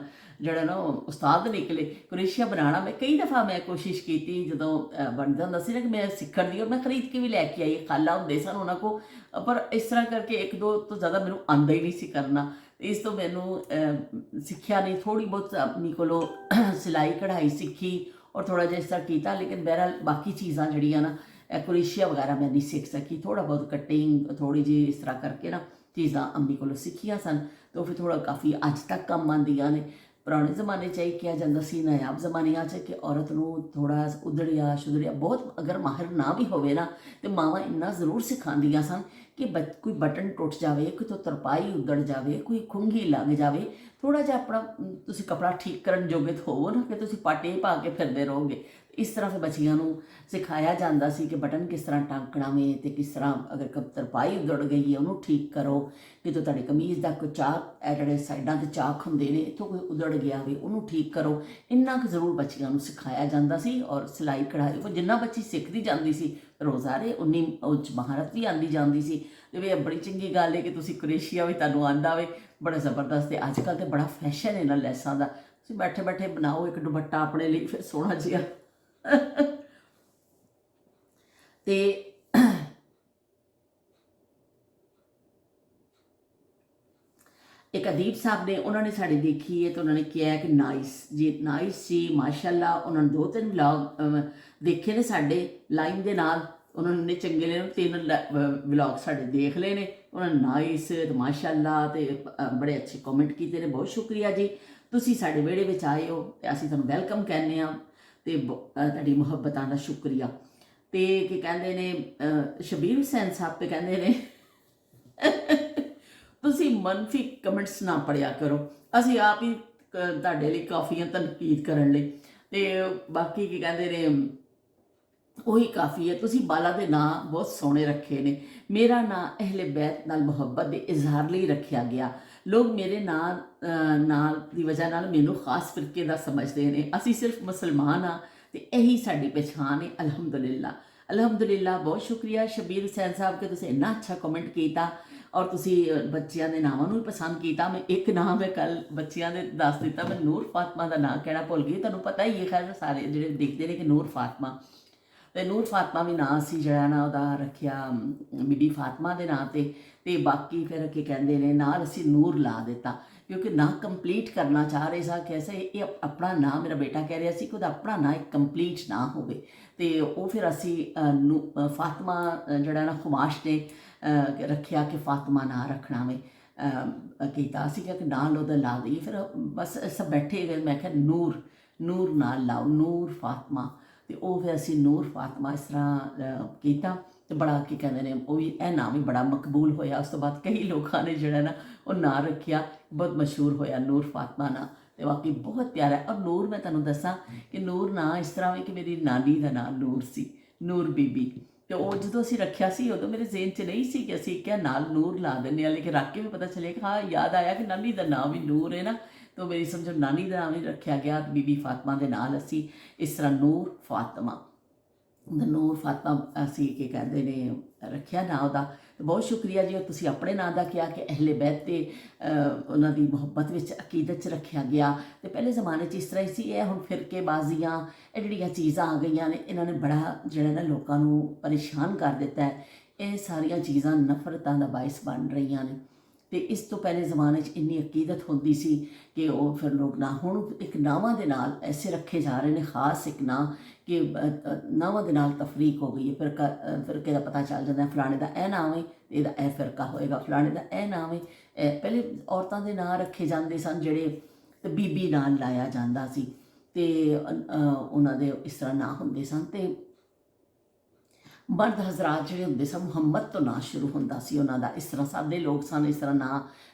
ਜਿਹੜਾ ਨਾ ਉਸਤਾਦ ਨਿਕਲੇ ਕਰੋਸ਼ੀਆ ਬਣਾਉਣਾ। ਮੈਂ ਕਈ ਦਫਾ ਮੈਂ ਕੋਸ਼ਿਸ਼ ਕੀਤੀ ਜਦੋਂ ਬਣਦਾ ਹੁੰਦਾ ਸੀ ਨਾ ਕਿ ਮੈਂ ਸਿੱਖਣ ਦੀ, ਔਰ ਮੈਂ ਖਰੀਦ ਕੇ ਵੀ ਲੈ ਕੇ ਆਈ, ਖਾਲਾ ਹੁੰਦੇ ਸਨ ਉਹਨਾਂ ਕੋਲ, ਪਰ ਇਸ ਤਰ੍ਹਾਂ ਕਰਕੇ ਇੱਕ ਦੋ ਤੋਂ ਜ਼ਿਆਦਾ ਮੈਨੂੰ ਆਉਂਦਾ ਹੀ ਨਹੀਂ ਸੀ ਕਰਨਾ। ਇਸ ਤੋਂ ਮੈਨੂੰ ਸਿੱਖਿਆ ਨਹੀਂ, ਥੋੜ੍ਹੀ ਬਹੁਤ ਆਪਣੀ ਕੋਲੋਂ ਸਿਲਾਈ ਕਢਾਈ ਸਿੱਖੀ ਔਰ ਥੋੜ੍ਹਾ ਜਿਹਾ ਇਸ ਤਰ੍ਹਾਂ ਕੀਤਾ। ਲੇਕਿਨ ਬਹਰਹਾਲ ਬਾਕੀ ਚੀਜ਼ਾਂ ਜਿਹੜੀਆਂ ਨਾ ਕਰੋਸ਼ੀਆ ਵਗੈਰਾ ਮੈਂ ਨਹੀਂ ਸਿੱਖ ਸਕੀ। ਥੋੜ੍ਹਾ ਬਹੁਤ ਕਟਿੰਗ ਥੋੜ੍ਹੀ ਜਿਹੀ ਇਸ ਤਰ੍ਹਾਂ ਕਰਕੇ ਨਾ ਚੀਜ਼ਾਂ ਅੰਮੀ ਕੋਲੋਂ ਸਿੱਖੀਆਂ ਸਨ, ਤੇ ਉਹ ਫਿਰ ਥੋੜ੍ਹਾ ਕਾਫੀ ਅੱਜ ਤੱਕ ਕੰਮ ਆਉਂਦੀਆਂ ਨੇ। ਪੁਰਾਣੇ ਜ਼ਮਾਨੇ 'ਚ ਇਹ ਕਿਹਾ ਜਾਂਦਾ ਸੀ, ਨਾਯਾਬ ਜ਼ਮਾਨਿਆਂ 'ਚ, ਕਿ ਔਰਤ ਨੂੰ ਥੋੜ੍ਹਾ ਉਧੜਿਆ ਸ਼ੁਧੜਿਆ ਬਹੁਤ ਅਗਰ ਮਾਹਿਰ ਨਾ ਵੀ ਹੋਵੇ ਨਾ, ਤੇ ਮਾਵਾਂ ਇੰਨਾ ਜ਼ਰੂਰ ਸਿਖਾਉਂਦੀਆਂ ਸਨ ਕਿ ਕੋਈ ਬਟਨ ਟੁੱਟ ਜਾਵੇ, ਕੋਈ ਤੋਂ ਤਰਪਾਈ ਉਧੜ ਜਾਵੇ, ਕੋਈ ਖੁੰਘੀ ਲੱਗ ਜਾਵੇ, ਥੋੜ੍ਹਾ ਜਿਹਾ ਆਪਣਾ ਤੁਸੀਂ ਕੱਪੜਾ ਠੀਕ ਕਰਨ ਜੋਗੇ ਹੋਵੋ ਨਾ, ਕਿ ਤੁਸੀਂ ਪਾਟੇ ਪਾ ਕੇ ਫਿਰਦੇ ਰਹੋਗੇ। ਇਸ ਤਰ੍ਹਾਂ ਫਿਰ ਬੱਚੀਆਂ ਨੂੰ ਸਿਖਾਇਆ ਜਾਂਦਾ ਸੀ ਕਿ ਬਟਨ ਕਿਸ ਤਰ੍ਹਾਂ ਟਾਂਕਣਾ ਵੇ, ਤੇ ਕਿਸ ਤਰ੍ਹਾਂ ਅਗਰ ਤਰਪਾਈ ਉਧੜ ਗਈ ਹੈ ਉਹਨੂੰ ਠੀਕ ਕਰੋ। ਜਦੋਂ ਤੁਹਾਡੀ ਕਮੀਜ਼ ਦਾ ਕੋਈ ਚਾਕ, ਜਿਹੜੇ ਸਾਈਡਾਂ 'ਤੇ ਚਾਕ ਹੁੰਦੇ ਨੇ, ਇੱਥੋਂ ਕੋਈ ਉਧੜ ਗਿਆ ਹੋਵੇ ਉਹਨੂੰ ਠੀਕ ਕਰੋ। ਇੰਨਾ ਕੁ ਜ਼ਰੂਰ ਬੱਚੀਆਂ ਨੂੰ ਸਿਖਾਇਆ ਜਾਂਦਾ ਸੀ। ਔਰ ਸਿਲਾਈ ਕਢਾਈ ਉਹ ਜਿੰਨਾ ਬੱਚੀ ਸਿੱਖਦੀ ਜਾਂਦੀ ਸੀ ਰੋਜ਼ਾਰੇ ਉਨੀ ਉਹ 'ਚ ਮਹਾਰਤ ਵੀ ਆਉਂਦੀ ਜਾਂਦੀ ਸੀ। ਤੇ ਵੀ ਬੜੀ ਚੰਗੀ ਗੱਲ ਹੈ ਕਿ ਤੁਸੀਂ ਕਰੋਸ਼ੀਆ ਵੀ ਤੁਹਾਨੂੰ ਆਉਂਦਾ ਵੇ, ਬੜਾ ਜ਼ਬਰਦਸਤ। ਤੇ ਅੱਜ ਕੱਲ੍ਹ ਤਾਂ ਬੜਾ ਫੈਸ਼ਨ ਇਹਨਾਂ ਲੈਸਾਂ ਦਾ, ਤੁਸੀਂ ਬੈਠੇ ਬੈਠੇ ਬਣਾਓ ਇੱਕ ਦੁਪੱਟਾ ਆਪਣੇ ਲਈ, ਫਿਰ ਸੋਹਣਾ ਜਿਹਾ। ਤੇ ਇੱਕ ਅਦੀਬ ਸਾਹਿਬ ਨੇ, ਉਹਨਾਂ ਨੇ ਸਾਡੀ ਦੇਖੀ ਹੈ ਤੇ ਉਹਨਾਂ ਨੇ ਕਿਹਾ ਕਿ ਨਾਈਸ ਜੀ, ਨਾਈਸ ਜੀ, ਮਾਸ਼ਾਅੱਲਾ। ਉਹਨਾਂ ਨੇ 2-3 ਵਲੌਗ ਦੇਖੇ ਨੇ ਸਾਡੇ ਲਾਈਨ ਦੇ ਨਾਲ, ਉਹਨਾਂ ਨੇ ਚੰਗੇ ਨੇ 3 ਵਲੌਗ ਸਾਡੇ ਦੇਖ ਲਏ ਨੇ। ਉਹਨਾਂ ਨੇ ਨਾਈਸ ਤੇ ਮਾਸ਼ਾਅੱਲਾ ਤੇ ਬੜੇ ਅੱਛੇ ਕਮੈਂਟ ਕੀਤੇ ਨੇ। ਬਹੁਤ ਸ਼ੁਕਰੀਆ ਜੀ, ਤੁਸੀਂ ਸਾਡੇ ਵਿਹੜੇ ਵਿੱਚ ਆਏ ਹੋ ਤੇ ਅਸੀਂ ਤੁਹਾਨੂੰ ਵੈਲਕਮ ਕਹਿੰਦੇ ਹਾਂ, ਤੇ ਤੁਹਾਡੀ ਮੁਹੱਬਤਾਂ ਦਾ ਸ਼ੁਕਰੀਆ। ਤੇ ਕੀ ਕਹਿੰਦੇ ਨੇ ਸ਼ਬੀਰ ਹੁਸੈਨ ਸਾਹਿਬ ਤੇ ਕਹਿੰਦੇ ਨੇ ਤੁਸੀਂ ਮੰਨਫੀ ਕਮੈਂਟਸ ਨਾ ਪੜਿਆ ਕਰੋ, ਅਸੀਂ ਆਪ ਹੀ ਤੁਹਾਡੇ ਲਈ ਕਾਫੀ ਆ ਤਨਕੀਦ ਕਰਨ ਲਈ। ਤੇ ਬਾਕੀ ਕੀ ਕਹਿੰਦੇ ਨੇ ਉਹੀ ਕਾਫੀ ਹੈ। ਤੁਸੀਂ ਬਾਲਾ ਦੇ ਨਾਂ ਬਹੁਤ ਸੋਹਣੇ ਰੱਖੇ ਨੇ। ਮੇਰਾ ਨਾਂ ਅਹਿਲੇ ਬੈਤ ਨਾਲ ਮੁਹੱਬਤ ਦੇ ਇਜ਼ਹਾਰ ਲਈ ਰੱਖਿਆ ਗਿਆ। ਲੋਕ ਮੇਰੇ ਨਾਲ ਦੀ ਵਜ੍ਹਾ ਨਾਲ ਮੈਨੂੰ ਖਾਸ ਫਿਰਕੇ ਦਾ ਸਮਝਦੇ ਨੇ। ਅਸੀਂ ਸਿਰਫ ਮੁਸਲਮਾਨ ਹਾਂ ਤੇ ਇਹੀ ਸਾਡੀ ਪਛਾਣ ਹੈ। ਅਲਹਮਦੁਲਿਲਾ, ਅਲਹਮਦੁਲਿਲਾ। ਬਹੁਤ ਸ਼ੁਕਰੀਆ ਸ਼ਬੀਰ ਹੁਸੈਨ ਸਾਹਿਬ ਕਿ ਤੁਸੀਂ ਇੰਨਾ ਅੱਛਾ ਕਮੈਂਟ ਕੀਤਾ ਔਰ ਤੁਸੀਂ ਬੱਚਿਆਂ ਦੇ ਨਾਵਾਂ ਨੂੰ ਵੀ ਪਸੰਦ ਕੀਤਾ। ਮੈਂ ਇੱਕ ਨਾਮ ਮੈਂ ਕੱਲ ਬੱਚਿਆਂ ਦੇ ਦੱਸ ਦਿੱਤਾ, ਮੈਂ ਨੂਰ ਫਾਤਮਾ ਦਾ ਨਾਂ ਕਹਿਣਾ ਭੁੱਲ ਗਈ। ਤੁਹਾਨੂੰ ਪਤਾ ਹੀ ਹੈ ਖੈਰ ਸਾਰੇ ਜਿਹੜੇ ਦੇਖਦੇ ਨੇ ਕਿ ਨੂਰ ਫਾਤਮਾ ਤੇ ਨੂਰ ਫਾਤਮਾ ਵੀ ਨਾਂ ਸੀ ਜਿਹੜਾ ਨਾ ਉਹਦਾ ਰੱਖਿਆ ਬੀਬੀ ਫਾਤਮਾ ਦੇ ਨਾਂ ਤੇ ਬਾਕੀ ਫਿਰ ਕੀ ਕਹਿੰਦੇ ਨੇ ਨਾਲ ਅਸੀਂ ਨੂਰ ਲਾ ਦਿੱਤਾ, ਕਿਉਂਕਿ ਨਾਂ ਕੰਪਲੀਟ ਕਰਨਾ ਚਾਹ ਰਹੇ ਸਾਂ ਕਿ ਐਸੇ ਇਹ ਆਪਣਾ ਨਾਂ, ਮੇਰਾ ਬੇਟਾ ਕਹਿ ਰਿਹਾ ਸੀ ਕਿ ਉਹਦਾ ਆਪਣਾ ਨਾਂ ਇੱਕ ਕੰਪਲੀਟ ਨਾ ਹੋਵੇ, ਤੇ ਉਹ ਫਿਰ ਅਸੀਂ ਫਾਤਮਾ ਜਿਹੜਾ ਨਾ ਖੁਮਾਸ਼ ਨੇ ਰੱਖਿਆ ਕਿ ਫਾਤਮਾ ਨਾਂ ਰੱਖਣਾ ਵੇ ਕੀਤਾ ਸੀ ਕਿ ਨਾਲ ਉਹਦਾ ਲਾ ਦਈਏ। ਫਿਰ ਬਸ ਸਭ ਬੈਠੇ ਗਏ, ਮੈਂ ਕਿਹਾ ਨੂਰ ਨੂਰ ਨਾਲ ਲਾਓ, ਨੂਰ ਫਾਤਮਾ, ਤੇ ਉਹ ਫਿਰ ਅਸੀਂ ਨੂਰ ਫਾਤਮਾ ਇਸ ਤਰ੍ਹਾਂ ਕੀਤਾ ਤੇ ਬੜਾ ਕੀ ਕਹਿੰਦੇ ਨੇ ਉਹ ਵੀ ਇਹ ਨਾਂ ਵੀ ਬੜਾ ਮਕਬੂਲ ਹੋਇਆ। ਉਸ ਤੋਂ ਬਾਅਦ ਕਈ ਲੋਕਾਂ ਨੇ ਜਿਹੜਾ ਨਾ ਉਹ ਨਾਂ ਰੱਖਿਆ, ਬਹੁਤ ਮਸ਼ਹੂਰ ਹੋਇਆ ਨੂਰ ਫਾਤਮਾ ਨਾਂ, ਤੇ ਵਾਕਈ ਬਹੁਤ ਪਿਆਰਾ ਹੈ। ਔਰ ਨੂਰ ਮੈਂ ਤੁਹਾਨੂੰ ਦੱਸਾਂ ਕਿ ਨੂਰ ਨਾਂ ਇਸ ਤਰ੍ਹਾਂ ਵੀ ਕਿ ਮੇਰੀ ਨਾਨੀ ਦਾ ਨਾਂ ਨੂਰ ਸੀ, ਨੂਰ ਬੀਬੀ, ਤੇ ਉਹ ਜਦੋਂ ਅਸੀਂ ਰੱਖਿਆ ਸੀ ਉਦੋਂ ਮੇਰੇ ਜ਼ੇਨ 'ਚ ਨਹੀਂ ਸੀ ਕਿ ਅਸੀਂ ਕਿਹਾ ਨਾਲ ਨੂਰ ਲਾ ਦਿੰਦੇ ਹਾਂ, ਲੇਕਿਨ ਰੱਖ ਕੇ ਵੀ ਪਤਾ ਚੱਲਿਆ ਕਿ ਹਾਂ ਯਾਦ ਆਇਆ ਕਿ ਨਾਨੀ ਦਾ ਨਾਂ ਵੀ ਨੂਰ ਹੈ ਨਾ, तो मेरी समझो नानी का नाम ही रखा गया। बीबी फातमा के नाल असी इस तरह नूर फातमा, नूर फातमा असी की कहते ने रखिया ना वह। तो बहुत शुक्रिया जी, तुसी अपने नाम का किया कि अहले बैत ते उन्हां दी मुहब्बत विच अकीदत च रखिया गया। तो पहले ज़माने च इस तरह ही सी, हुण फिरकेबाजियां ये जिहड़ियां चीज़ां आ गई ने, इन्हां ने बड़ा जिहड़ा ना लोकां नूं परेशान कर दिता है। ये सारियां चीज़ां नफरतां दा बाइस बन रही ने। तो इस तो पहले ज़माने इन्नी अकीदत होंदी सी कि वो फिर लोग ना, हुण एक नावां दे नाल ऐसे रखे जा रहे हैं, खास एक नाम कि नावां दे नाल तफरीक हो गई है। फिरके का पता चल जाता है फलाने का यह नाम है, यदा यह फिरका होएगा, फलाने का यह नाम है। पहले औरतों के नाम रखे जाते सन जिहड़े, ते बीबी नाल लाया जाता सी, ते उन्हां दे इस तरह नाम हुंदे सन। ते मर्द हजरात जिहड़े हुंदे सन, मुहम्मद तो ना शुरू हुंदा सी उन्हां दा। इस तरह सादे लोग सन, इस तरह ना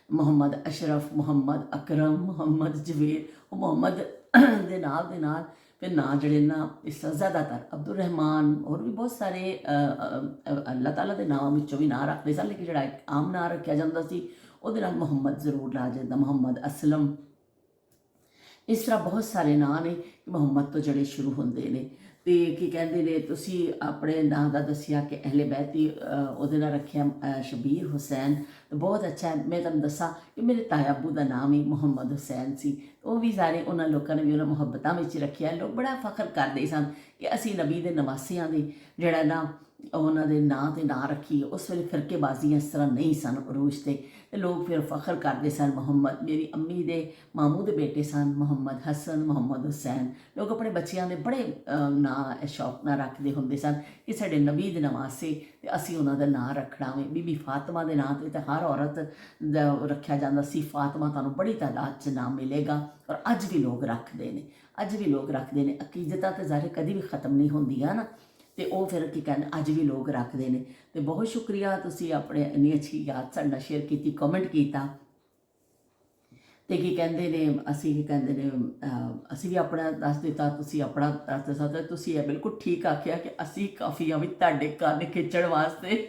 मुहम्मद अशरफ, मुहम्मद अकरम, मुहम्मद जवेद, मुहम्मद दे नाल फिर ना जिहड़े ना इस तरह ज़्यादातर अब्दुल रहमान और भी बहुत सारे अल्लाह ताला दे नाम विचों भी नाम रखदे सन, लेकिन जिहड़ा एक आम नाम रखिया जांदा सी उहदे नाल मुहम्मद जरूर ला जांदा, मुहम्मद असलम। इस तरह बहुत सारे नाम ने मुहम्मद तो जड़े शुरू होंदे ने। तो की कहते ने तुसी अपने नाम का दसिया कि अहले बैती उहदे नाल रखिया शबीर हुसैन, तो बहुत अच्छा है। मैं तुहानूं दसां कि मेरे ताया अबू का नाम ही मुहम्मद हुसैन सी, तो वह भी सारे उन्होंने लोगों ने भी उन्होंने मुहब्बतां विच रखिया। लोग बड़ा फखर करते सन कि असी नबी दे नवासियां दे जिहड़ा ना उन्होंने नाम ते नाम रखी। उस वेले फिरकेबाजियां इस तरह नहीं सन अरूज ते, लोग फिर फखर करते सन। मुहम्मद मेरी अम्मी दे मामू दे बेटे सन, मुहम्मद हसन, मुहम्मद हुसैन। लोग अपने बच्चों के बड़े नाम शौक नाल रखते होंदे सन कि साडे नबी दे नवासे, ते असी उन्हां दा नाम रखना वे। बीबी फातमा दे नाम ते हर औरत दा रखिया जांदा सी। फातमा तुहानूं बड़ी तादाद च नाम मिलेगा, और अज भी लोग रखते हैं, अज भी लोग रखते हैं। अकीदतां ते ज़ाहिर कदी भी खत्म नहीं होंदियां ना, तो वह फिर की कहते अज भी लोग रखते हैं। तो बहुत शुक्रिया, तुसी अपने इन्नी अच्छी याद साडे नाल शेयर की, कॉमेंट किया। तो की कहते ने असी की कहते ने असी भी अपना दस दिता, तुसी अपना दस दसा। तो तुसी ये बिल्कुल ठीक आखिया कि असी काफ़ी हाँ भी तुहाडे कन्न खिंचण वास्ते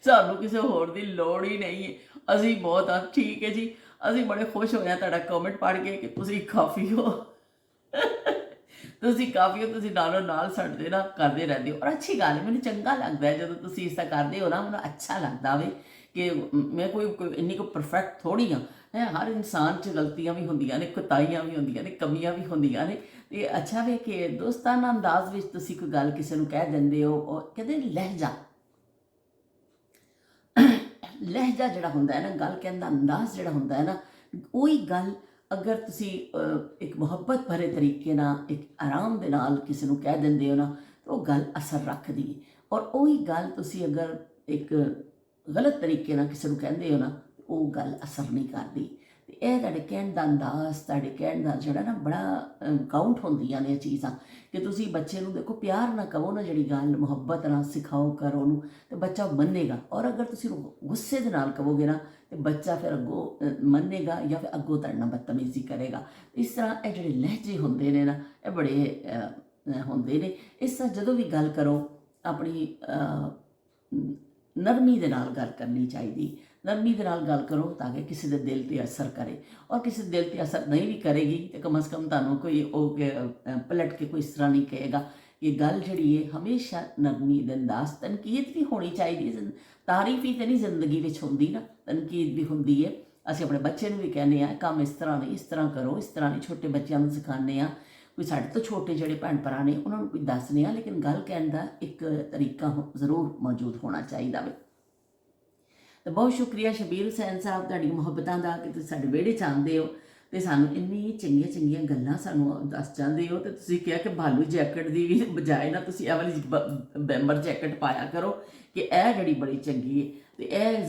सानू किसी होर दी लोड़ ही नहीं है। असी बहुत हाँ ठीक है जी, असी बड़े खुश होए तुहाडा कॉमेंट पढ़ के कि तुसी काफ़ी हो तुसी काफ़ी हो, तुसी नालों नाल साडे ना करते रहते हो। और अच्छी गल है, मैंने चंगा लगता है जो तुसी इसका करते हो ना, मैंने अच्छा लगता वे कि मैं कोई इन्नी को परफेक्ट थोड़ी हाँ है। हर इंसान च गलतियां भी होंदियां ने, कोताहियां भी होंदियां ने, कमियां भी होंदियां ने। ते अच्छा वे कि दोस्ताना अंदाज विच तुसी कोई गल किसी नूं कह दिंदे हो, और कहते लहजा लहजा जिहड़ा हुंदा है ना, गल कहण दा अंदाज जिहड़ा हुंदा है ना, उही गल अगर तुसी एक मुहब्बत भरे तरीके ना, एक आराम दे नाल किसी नूं कह दिंदे हो ना, तो वह गल असर रखदी है। और उही गल तुसी अगर एक गलत तरीके ना किसी नूं कहंदे हो ना, तो वह गल असर नहीं करदी। ते यह तुहाडे कहण दा अंदाज, तुहाडे कहण दा जिहड़ा ना बड़ा काउंट होंदियां ने चीज़ां। कि तुसी बच्चे नूं देखो प्यार ना कहो ना, जिहड़ी गल मुहब्बत नाल सिखाओ करो नूं, तो बच्चा मन्नेगा। और अगर तुसी गुस्से दे नाल कहोगे ना, तो बच्चा फिर अगों मन्नेगा या फिर अगों तुहाडे नाल बदतमीजी करेगा। इस तरह ये जिहड़े लहजे होंदे ने ना, ये बड़े होंदे ने। इस तरह जदों भी गल करो अपनी नरमी दे नाल गल करनी चाहिए। नरमी दे नाल गल करो ताकि किसी दे दिल ते असर करे। और किसी दे दिल ते असर नहीं भी करेगी तो कम अज़ कम तुहानूं कोई पलट के कोई इस तरह नहीं कहेगा। ये गल जिहड़ी है हमेशा नरमी दे अंदाज, तनकीद भी होनी चाहिए। तारीफ ही तो नहीं जिंदगी विच होंदी ना, तनकीद भी होंदी है। असीं अपने बच्चे नूं भी कहने काम इस तरह नहीं, इस तरह करो, इस तरह नहीं। छोटे बच्चों नूं सिखाने ਕੋਈ ਸਾਡੇ ਤੋਂ ਛੋਟੇ ਜਿਹੜੇ ਭੈਣ ਭਰਾ ਨੇ ਉਹਨਾਂ ਨੂੰ ਕੋਈ ਦੱਸਦੇ ਆ, ਲੇਕਿਨ ਗੱਲ ਕਹਿਣ ਦਾ ਇੱਕ ਤਰੀਕਾ ਜ਼ਰੂਰ ਮੌਜੂਦ ਹੋਣਾ ਚਾਹੀਦਾ ਵੇ। ਤਾਂ ਬਹੁਤ ਸ਼ੁਕਰੀਆ ਸ਼ਬੀਰ ਹੁਸੈਨ ਸਾਹਿਬ ਤੁਹਾਡੀ ਮੁਹੱਬਤਾਂ ਦਾ ਕਿ ਤੁਸੀਂ ਸਾਡੇ ਵਿਹੜੇ 'ਚ ਆਉਂਦੇ ਹੋ ਅਤੇ ਸਾਨੂੰ ਇੰਨੀ ਚੰਗੀਆਂ ਚੰਗੀਆਂ ਗੱਲਾਂ ਸਾਨੂੰ ਦੱਸ ਜਾਂਦੇ ਹੋ। ਅਤੇ ਤੁਸੀਂ ਕਿਹਾ ਕਿ ਭਾਲੂ ਜੈਕਟ ਦੀ ਵੀ ਬਜਾਏ ਨਾ ਤੁਸੀਂ ਇਹ ਵਾਲੀ ਬੈਂਬਰ ਜੈਕਟ ਪਾਇਆ ਕਰੋ ਕਿ ਇਹ ਜਿਹੜੀ ਬੜੀ ਚੰਗੀ ਹੈ ਅਤੇ ਇਹ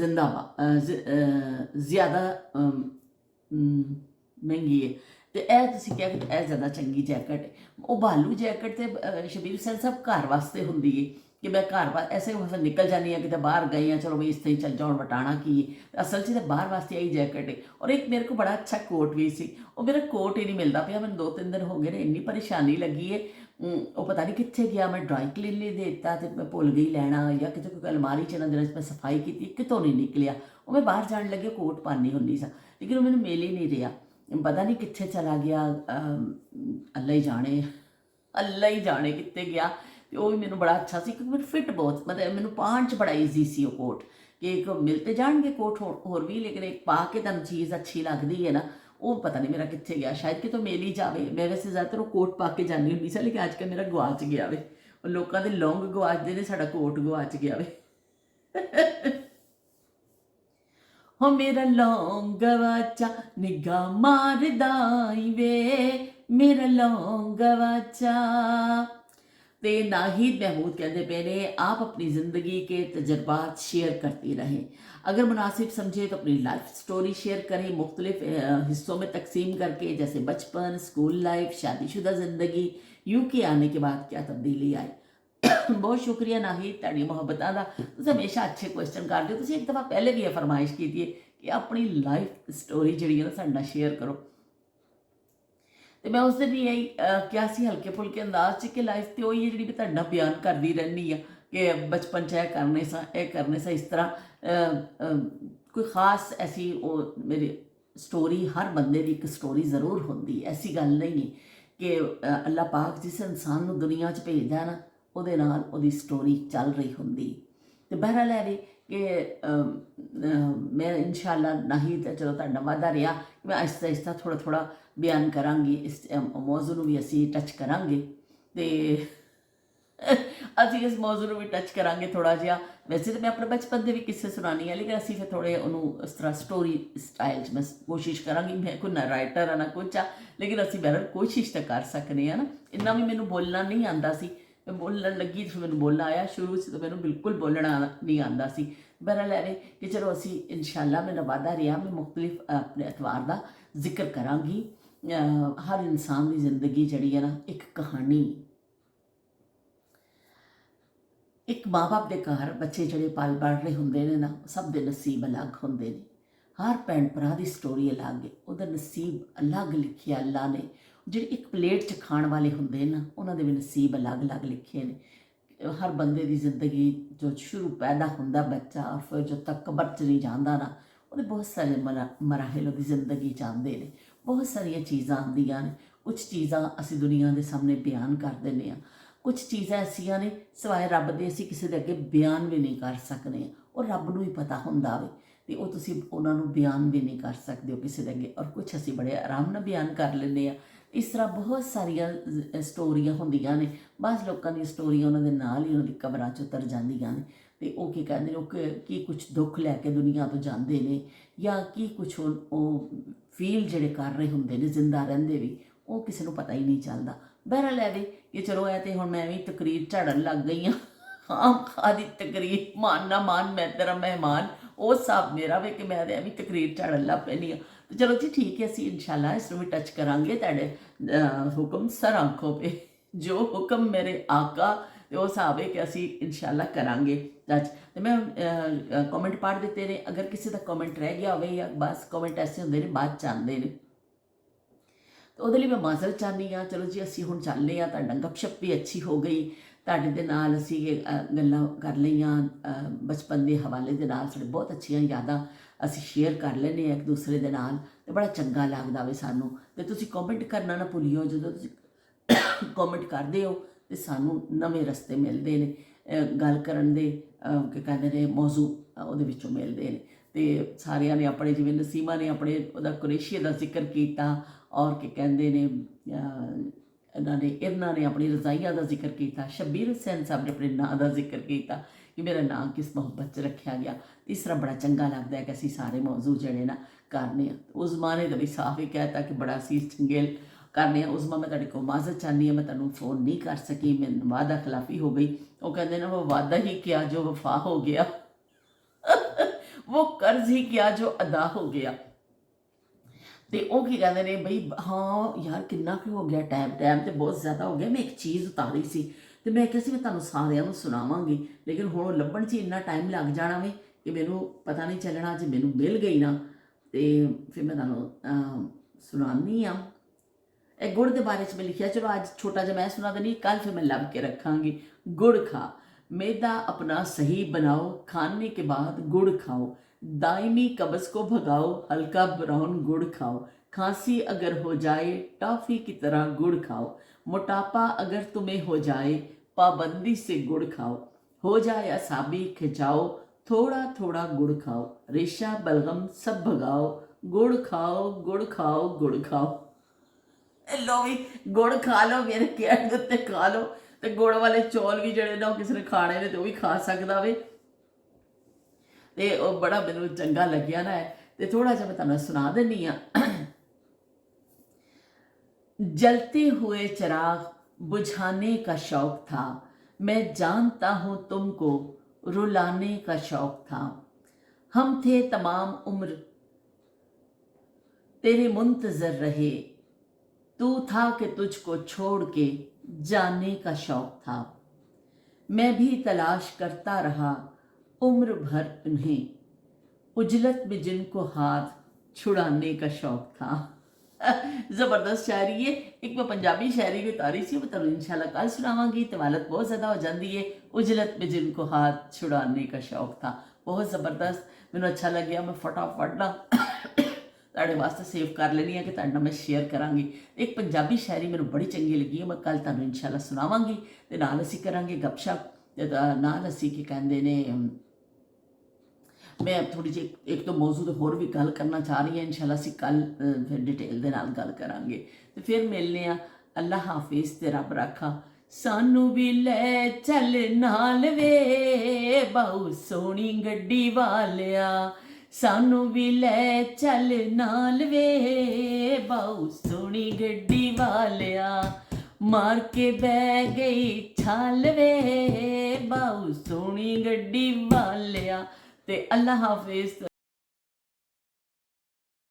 ਜ਼ਿਆਦਾ ਮਹਿੰਗੀ ਹੈ ਅਤੇ ਇਹ ਤੁਸੀਂ ਕਿਹਾ ਕਿ ਇਹ ਜ਼ਿਆਦਾ ਚੰਗੀ ਜੈਕਟ ਹੈ। ਉਹ ਭਾਲੂ ਜੈਕਟ ਤੇ ਸ਼ਬੀਰ ਹੁਸੈਨ ਸਾਹਿਬ ਘਰ ਵਾਸਤੇ ਹੁੰਦੀ ਹੈ ਕਿ ਮੈਂ ਘਰ ਐਸੇ ਨਿਕਲ ਜਾਂਦੀ ਹਾਂ, ਕਿਤੇ ਬਾਹਰ ਗਈ ਹਾਂ, ਚਲੋ ਵੀ ਇਸ ਤਰ੍ਹਾਂ ਹੀ ਚੱਲ ਜਾਉਣ, ਵਟਾਣਾ ਕੀ ਹੈ। ਅਸਲ 'ਚ ਤਾਂ ਬਾਹਰ ਵਾਸਤੇ ਆਈ ਜੈਕਟ ਹੈ। ਔਰ ਇੱਕ ਮੇਰੇ ਕੋਲ ਬੜਾ ਅੱਛਾ ਕੋਟ ਵੀ ਸੀ, ਉਹ ਮੇਰਾ ਕੋਟ ਹੀ ਨਹੀਂ ਮਿਲਦਾ ਪਿਆ। ਮੈਨੂੰ 2-3 ਦਿਨ ਹੋ ਗਏ ਨੇ, ਇੰਨੀ ਪਰੇਸ਼ਾਨੀ ਲੱਗੀ ਹੈ। ਉਹ ਪਤਾ ਨਹੀਂ ਕਿੱਥੇ ਗਿਆ। ਮੈਂ ਡਰਾਈ ਕਲੀਨ ਲਈ ਦੇ ਦਿੱਤਾ ਅਤੇ ਮੈਂ ਭੁੱਲ ਗਈ ਲੈਣਾ, ਜਾਂ ਕਿਤੇ ਕੋਈ ਅਲਮਾਰੀ 'ਚ ਇਹਨਾਂ ਦਿਨਾਂ 'ਚ ਮੈਂ ਸਫਾਈ ਕੀਤੀ, ਕਿਤੋਂ ਨਹੀਂ ਨਿਕਲਿਆ। ਉਹ ਮੈਂ ਬਾਹਰ ਜਾਣ ਲੱਗੇ ਕੋਟ ਪਾਉਂਦੀ ਹੁੰਦੀ ਸਾਂ, ਲੇਕਿਨ ਉਹ ਮੈਨੂੰ ਮਿਲ ਹੀ ਨਹੀਂ ਰਿਹਾ। ਪਤਾ ਨਹੀਂ ਕਿੱਥੇ ਚਲਾ ਗਿਆ, ਅੱਲਾ ਹੀ ਜਾਣੇ ਕਿੱਥੇ ਗਿਆ। ਅਤੇ ਉਹ ਵੀ ਮੈਨੂੰ ਬੜਾ ਅੱਛਾ ਸੀ ਕਿਉਂਕਿ ਮੈਨੂੰ ਫਿੱਟ ਬਹੁਤ, ਮਤਲਬ ਮੈਨੂੰ ਪਾਉਣ 'ਚ ਬੜਾ ਈਜ਼ੀ ਸੀ ਉਹ ਕੋਟ। ਕਿ ਇੱਕ ਮਿਲ ਤਾਂ ਜਾਣਗੇ ਕੋਟ ਹੋਰ ਵੀ, ਲੇਕਿਨ ਇੱਕ ਪਾ ਕੇ ਤੁਹਾਨੂੰ ਚੀਜ਼ ਅੱਛੀ ਲੱਗਦੀ ਹੈ ਨਾ, ਉਹ ਪਤਾ ਨਹੀਂ ਮੇਰਾ ਕਿੱਥੇ ਗਿਆ। ਸ਼ਾਇਦ ਕਿਤੋਂ ਮਿਲ ਹੀ ਜਾਵੇ। ਮੈਂ ਵੈਸੇ ਜ਼ਿਆਦਾਤਰ ਉਹ ਕੋਟ ਪਾ ਕੇ ਜਾਂਦੀ ਹੁੰਦੀ ਸੀ, ਲੇਕਿਨ ਅੱਜ ਕੱਲ੍ਹ ਮੇਰਾ ਗਵਾਚ ਗਿਆ ਵੇ। ਉਹ ਲੋਕਾਂ ਦੇ ਲੌਂਗ ਗਵਾਚਦੇ ਨੇ, ਸਾਡਾ ਕੋਟ ਗਵਾਚ ਗਿਆ ਵੇ। ਹੋ ਮੇਰਾ ਲੌਂਗ ਗਵਾਚਾ ਨਿਗਾਹ ਮਾਰਦਾ ਈ ਵੇ, ਮੇਰਾ ਲੌਂਗ ਗਵਾਚਾ। तो नाहिद महमूद कहते पे ने आप अपनी ज़िंदगी के तजर्बात शेयर करती रहें, अगर मुनासिब समझे तो अपनी लाइफ स्टोरी शेयर करें, मुख्तलिफ हिस्सों में तकसीम करके, जैसे बचपन, स्कूल लाइफ, शादीशुदा ज़िंदगी, यूके आने के बाद क्या तब्दीली आई। बहुत शुक्रिया नाहिद तुहाडी मुहब्बतां दा, तुसीं हमेशा अच्छे क्वेश्चन करदे हो। तुसीं एक दफ़ा पहले भी यह फरमाइश की थी कि अपनी लाइफ स्टोरी जिहड़ी है ना साडे नाल शेयर करो। तो मैं उस दिन भी यही क्या सी हल्के फुल्के अंदाज च कि लाइफ तो ही है जी तुहाडे नाल बयान करती रहनी है कि बचपन च करने सा इस तरह कोई खास ऐसी वो मेरी स्टोरी, हर बंदे की एक स्टोरी जरूर होंगी। ऐसी गल नहीं है कि अल्लाह पाक जिस इंसान को दुनिया च भेजदा ना उहदे नाल उहदी स्टोरी चल रही होंगी। तो बहरहाल है भी कि मैं इंशाअल्लाह नहीं तो चलो तुहाडा वादा रहा कि मैं आहिस्ता आहिस्ता थोड़ा थोड़ा बयान करांगी। इस मौजू नूं भी असी टच करांगे तो असी इस मौजू नूं भी टच करांगे थोड़ा जिहा। वैसे तो मैं अपने बचपन के भी किस्से सुनानी है, लेकिन असी फिर थोड़े उन्होंने इस तरह स्टोरी स्टाइल मैं कोशिश करांगी। मैं कोई ना राइटर ना कुछ आ, लेकिन असी बहरहाल कोशिश तो कर सकते हैं ना। इन्ना भी मैनूं बोलना नहीं आंदा सी, मैं बोलन लगी तो मैंने बोलना आया। शुरू से तो मैंने बिल्कुल बोलना नहीं आंदा सी। बहरहाल है कि चलो असी इंशाअल्लाह मेरा वादा रहा मैं मुख्तलिफ अपने एतवार का जिक्र करांगी। हर इंसान की जिंदगी जड़ी है ना एक कहानी। एक माँ बाप के घर बच्चे जड़े पल बढ़ रहे होंगे ने ना, सब के नसीब अलग होंगे ने। हर भैन भरा की स्टोरी अलग है, उहदा नसीब अलग लिखे अल्लाह ने। जो एक प्लेट च खाण वाले होंगे ना उन्होंने भी नसीब अलग अलग लिखे ने। हर बंदे की जिंदगी जो शुरू पैदा होंदा बच्चा और फिर जो तक कबर च नहीं जाता ना, वो बहुत सारे मराहल उसकी जिंदगी च आते हैं। बहुत सारिया चीज़ां आंदियां ने, कुछ चीज़ां असी दुनिया के सामने बयान कर देने, कुछ चीज़ां ऐसियां ने सिवाय रब दे असी किसी के अगे बयान भी नहीं कर सकते। और रब नूं ही पता हुंदा वे ते ओह तुसीं उन्हां नूं बयान भी नहीं कर सकते हो किसी के अगे। और कुछ असी बड़े आराम नाल बयान कर लैंदे आ। इस तरह बहुत सारिया स्टोरियां होंदियां ने। बस लोगों दी स्टोरियां उन्हां दे नाल ही उन्हां दी कबरां च उतर जांदियां ने ते ओह की कहंदे ने की कुछ दुख लैके दुनिया तो जांदे ने या की कुछ फील जिहड़े कर रहे होंदे ने जिंदा रहिंदे भी, वो किसी नूं पता ही नहीं चलदा। बहरहाल है वे कि चलो ऐ ते हुण मैं भी तकरीर झाड़न लग गई हाँ। खादी तकरीर मान ना मान मैं तेरा मेहमान, वो हिसाब मेरा वे कि मैं भी तकरीर झाड़न लग पैनी हाँ। तो चलो जी ठीक है, असी इंशाअल्लाह इसनूं भी टच करांगे। तुहाडे हुक्म सर आंखों पे, जो हुक्म मेरे आका तो हिसाब है कि असी इंशाअल्लाह करांगे टच। तो मैं कॉमेंट पढ़ दिते ने, अगर किसी का कॉमेंट रह गया हो या बस कॉमेंट ऐसे होंगे ने बाद च आंदे ने तो वो मैं माजरत चाहनी हाँ। चलो जी असी हुण चलने हाँ, तुहाडा गपशप भी अच्छी हो गई, तुहाडे दे नाल असी गल्लां कर लईआं बचपन के हवाले दे नाल। साडे बहुत अच्छियां यादां असी शेयर कर लैंदे एक दूसरे दे नाल ते बड़ा चंगा लगदा वे सानूं। ते तुसीं कॉमेंट करना ना भुल्लिओ, जदों तुसीं कॉमेंट करदे हो ते सानूं नवें रस्ते मिलदे ने, गल करन दे कि कहंदे ने मौजू उहदे विचों मिलदे ने। ते सारियां ने अपने जिवें नसीमा ने अपने उहदा कुरैशिया दा जिक्र कीता और कि कहंदे ने ਇਹਨਾਂ ਨੇ ਆਪਣੀ ਰਜ਼ਾਈਆਂ ਦਾ ਜ਼ਿਕਰ ਕੀਤਾ। ਸ਼ਬੀਰ ਹੁਸੈਨ ਸਾਹਿਬ ਨੇ ਆਪਣੇ ਨਾਂ ਦਾ ਜ਼ਿਕਰ ਕੀਤਾ ਕਿ ਮੇਰਾ ਨਾਂ ਕਿਸ ਮੁਹੱਬਤ 'ਚ ਰੱਖਿਆ ਗਿਆ। ਤੀਸਰਾ ਬੜਾ ਚੰਗਾ ਲੱਗਦਾ ਹੈ ਕਿ ਅਸੀਂ ਸਾਰੇ ਮੌਜੂ ਜਿਹੜੇ ਨਾ ਕਰਨੇ ਆ। ਉਸ ਜ਼ਮਾਨੇ ਦਾ ਵੀ ਸਾਫ਼ ਹੀ ਕਹਿਤਾ ਕਿ ਬੜਾ ਅਸੀਂ ਚੰਗੇ ਕਰਨੇ ਆ। ਉਸ ਮੈਂ ਤੁਹਾਡੇ ਕੋਲ ਮਾਜ਼ਰਤ ਚਾਹੁੰਦੀ ਹਾਂ, ਮੈਂ ਤੁਹਾਨੂੰ फ़ोन नहीं कर सकी, मैं वादा खिलाफी हो गई। वो कहते ना वो वादा ही किया जो वफा हो गया वो कर्ज ही किया जो अदा हो गया। तो वो की कहते ने बई हाँ यार किन्ना कुछ हो गया, टाइम तो बहुत ज़्यादा हो गया। मैं एक चीज़ उतारी सी तो मैं क्या मैं तुहानूं सारिਆਂ ਨੂੰ सुनावांगी, लेकिन हुण ਲੱਭਣ 'ਚ ਇੰਨਾ टाइम लग जाना वे कि मैनू पता नहीं चलना। जे मैनू मिल गई ना तो फिर मैं तुहानूं सुनानी आ। ਇਹ ਗੁੜ ਦੇ ਬਾਰੇ 'ਚ ਮੈਂ ਲਿਖਿਆ, ਚਲੋ ਅੱਜ ਛੋਟਾ ਜਿਹਾ ਮੈਂ ਸੁਣਾ ਦਿੰਦੀ, ਕੱਲ ਫਿਰ मैं ਲੱਭ के रखांगी। गुड़ खा मैदा अपना सही बनाओ, खाने के बाद गुड़ खाओ, दायमी कब्ज़ को भगाओ, हल्का ब्राउन गुड़ खाओ, खांसी अगर हो जाए टॉफ़ी की तरह गुड़ खाओ, मोटापा अगर तुम्हें हो जाए पाबंदी से गुड़ खाओ, हो जाए असाबी खिंचाओ थोड़ा थोड़ा गुड़ खाओ, रेशा बलगम सब भगाओ, गुड़ खाओ गुड़ खाओ गुड़ खाओ। लो भी गुड़ खा लो, मेरे कहण दे उत्ते खा लो। तो गुड़ वाले चौल भी ਜਿਹੜੇ ਨਾ ਉਹ ਕਿਸੇ ਨੇ ਖਾਣੇ ਨੇ ਤੇ ਉਹ ਵੀ ਖਾ ਸਕਦਾ ਵੇ। ਤੇ ਉਹ ਬੜਾ ਮੈਨੂੰ ਚੰਗਾ ਲੱਗਿਆ ਨਾ ਤੇ ਥੋੜਾ ਜਿਹਾ ਮੈਂ ਤੁਹਾਨੂੰ ਸੁਣਾ ਦਿੰਨੀ ਆ। जलते हुए चिराग बुझाने का शौक था, मैं जानता हूँ तुमको रुलाने का शौक था, हम थे तमाम उम्र तेरे मुंतजर रहे, तू था कि तुझको छोड़ के जाने का शौक था, मैं भी तलाश करता रहा उम्र भर उन्हें, उजलत में जिनको हाथ छुड़ाने का शौक था। ज़बरदस्त शायरी है। एक मैं पंजाबी शायरी भी उतारी सी, मैं तुहानूं इंशाल्लाह कल सुनावांगी। तवालत बहुत ज़्यादा हो जाती है। उजलत में जिनको हाथ छुड़ाने का शौक था, बहुत ज़बरदस्त, मैनूं अच्छा लग्या। मैं फटाफट ना ਤੁਹਾਡੇ ਵਾਸਤੇ ਸੇਵ ਕਰ ਲੈਣੀ ਆ ਕਿ ਤੁਹਾਡੇ ਨਾਲ ਮੈਂ ਸ਼ੇਅਰ ਕਰਾਂਗੀ। ਇੱਕ ਪੰਜਾਬੀ ਸ਼ਾਇਰੀ ਮੈਨੂੰ ਬੜੀ ਚੰਗੀ ਲੱਗੀ ਹੈ, ਮੈਂ ਕੱਲ ਤੁਹਾਨੂੰ ਇਨਸ਼ਾਅੱਲਾ ਸੁਣਾਵਾਂਗੀ ਤੇ ਨਾਲ ਅਸੀਂ ਕਰਾਂਗੇ ਗੱਪਸ਼ਪ ਤੇ ਨਾਲ ਅਸੀਂ ਕੀ ਕਹਿੰਦੇ ਨੇ ਮੈਂ ਥੋੜੀ ਜਿਹੀ ਇੱਕ ਤੋਂ ਮੌਜੂ ਤੇ ਹੋਰ ਵੀ ਗੱਲ ਕਰਨਾ ਚਾਹ ਰਹੀ ਹਾਂ। ਇਨਸ਼ਾਅੱਲਾ ਅਸੀਂ ਕੱਲ ਫਿਰ ਡਿਟੇਲ ਦੇ ਨਾਲ ਗੱਲ ਕਰਾਂਗੇ ਤੇ ਫਿਰ ਮਿਲਨੇ ਆ। ਅੱਲਾ ਹਾਫਿਜ਼ ਤੇ ਰੱਬ ਰਾਖਾ। ਸਾਨੂੰ ਵੀ ਲੈ ਚੱਲ ਨਾਲ ਵੇ ਬਹੁ ਸੋਹਣੀ ਗੱਡੀ ਵਾਲਿਆ, ਸਾਨੂੰ ਵੀ ਲੈ ਚੱਲ ਨਾਲ ਵੇ ਬਹੁ ਸੋਹਣੀ ਗੱਡੀ ਵਾਲਿਆ, ਮਾਰ ਕੇ ਬਹਿ ਗਈ ਛਾਲ ਵੇ ਬਹੁ ਸੋਹਣੀ ਗੱਡੀ ਵਾਲਿਆ। ਤੇ ਅੱਲਾ ਹਾਫਿਜ਼।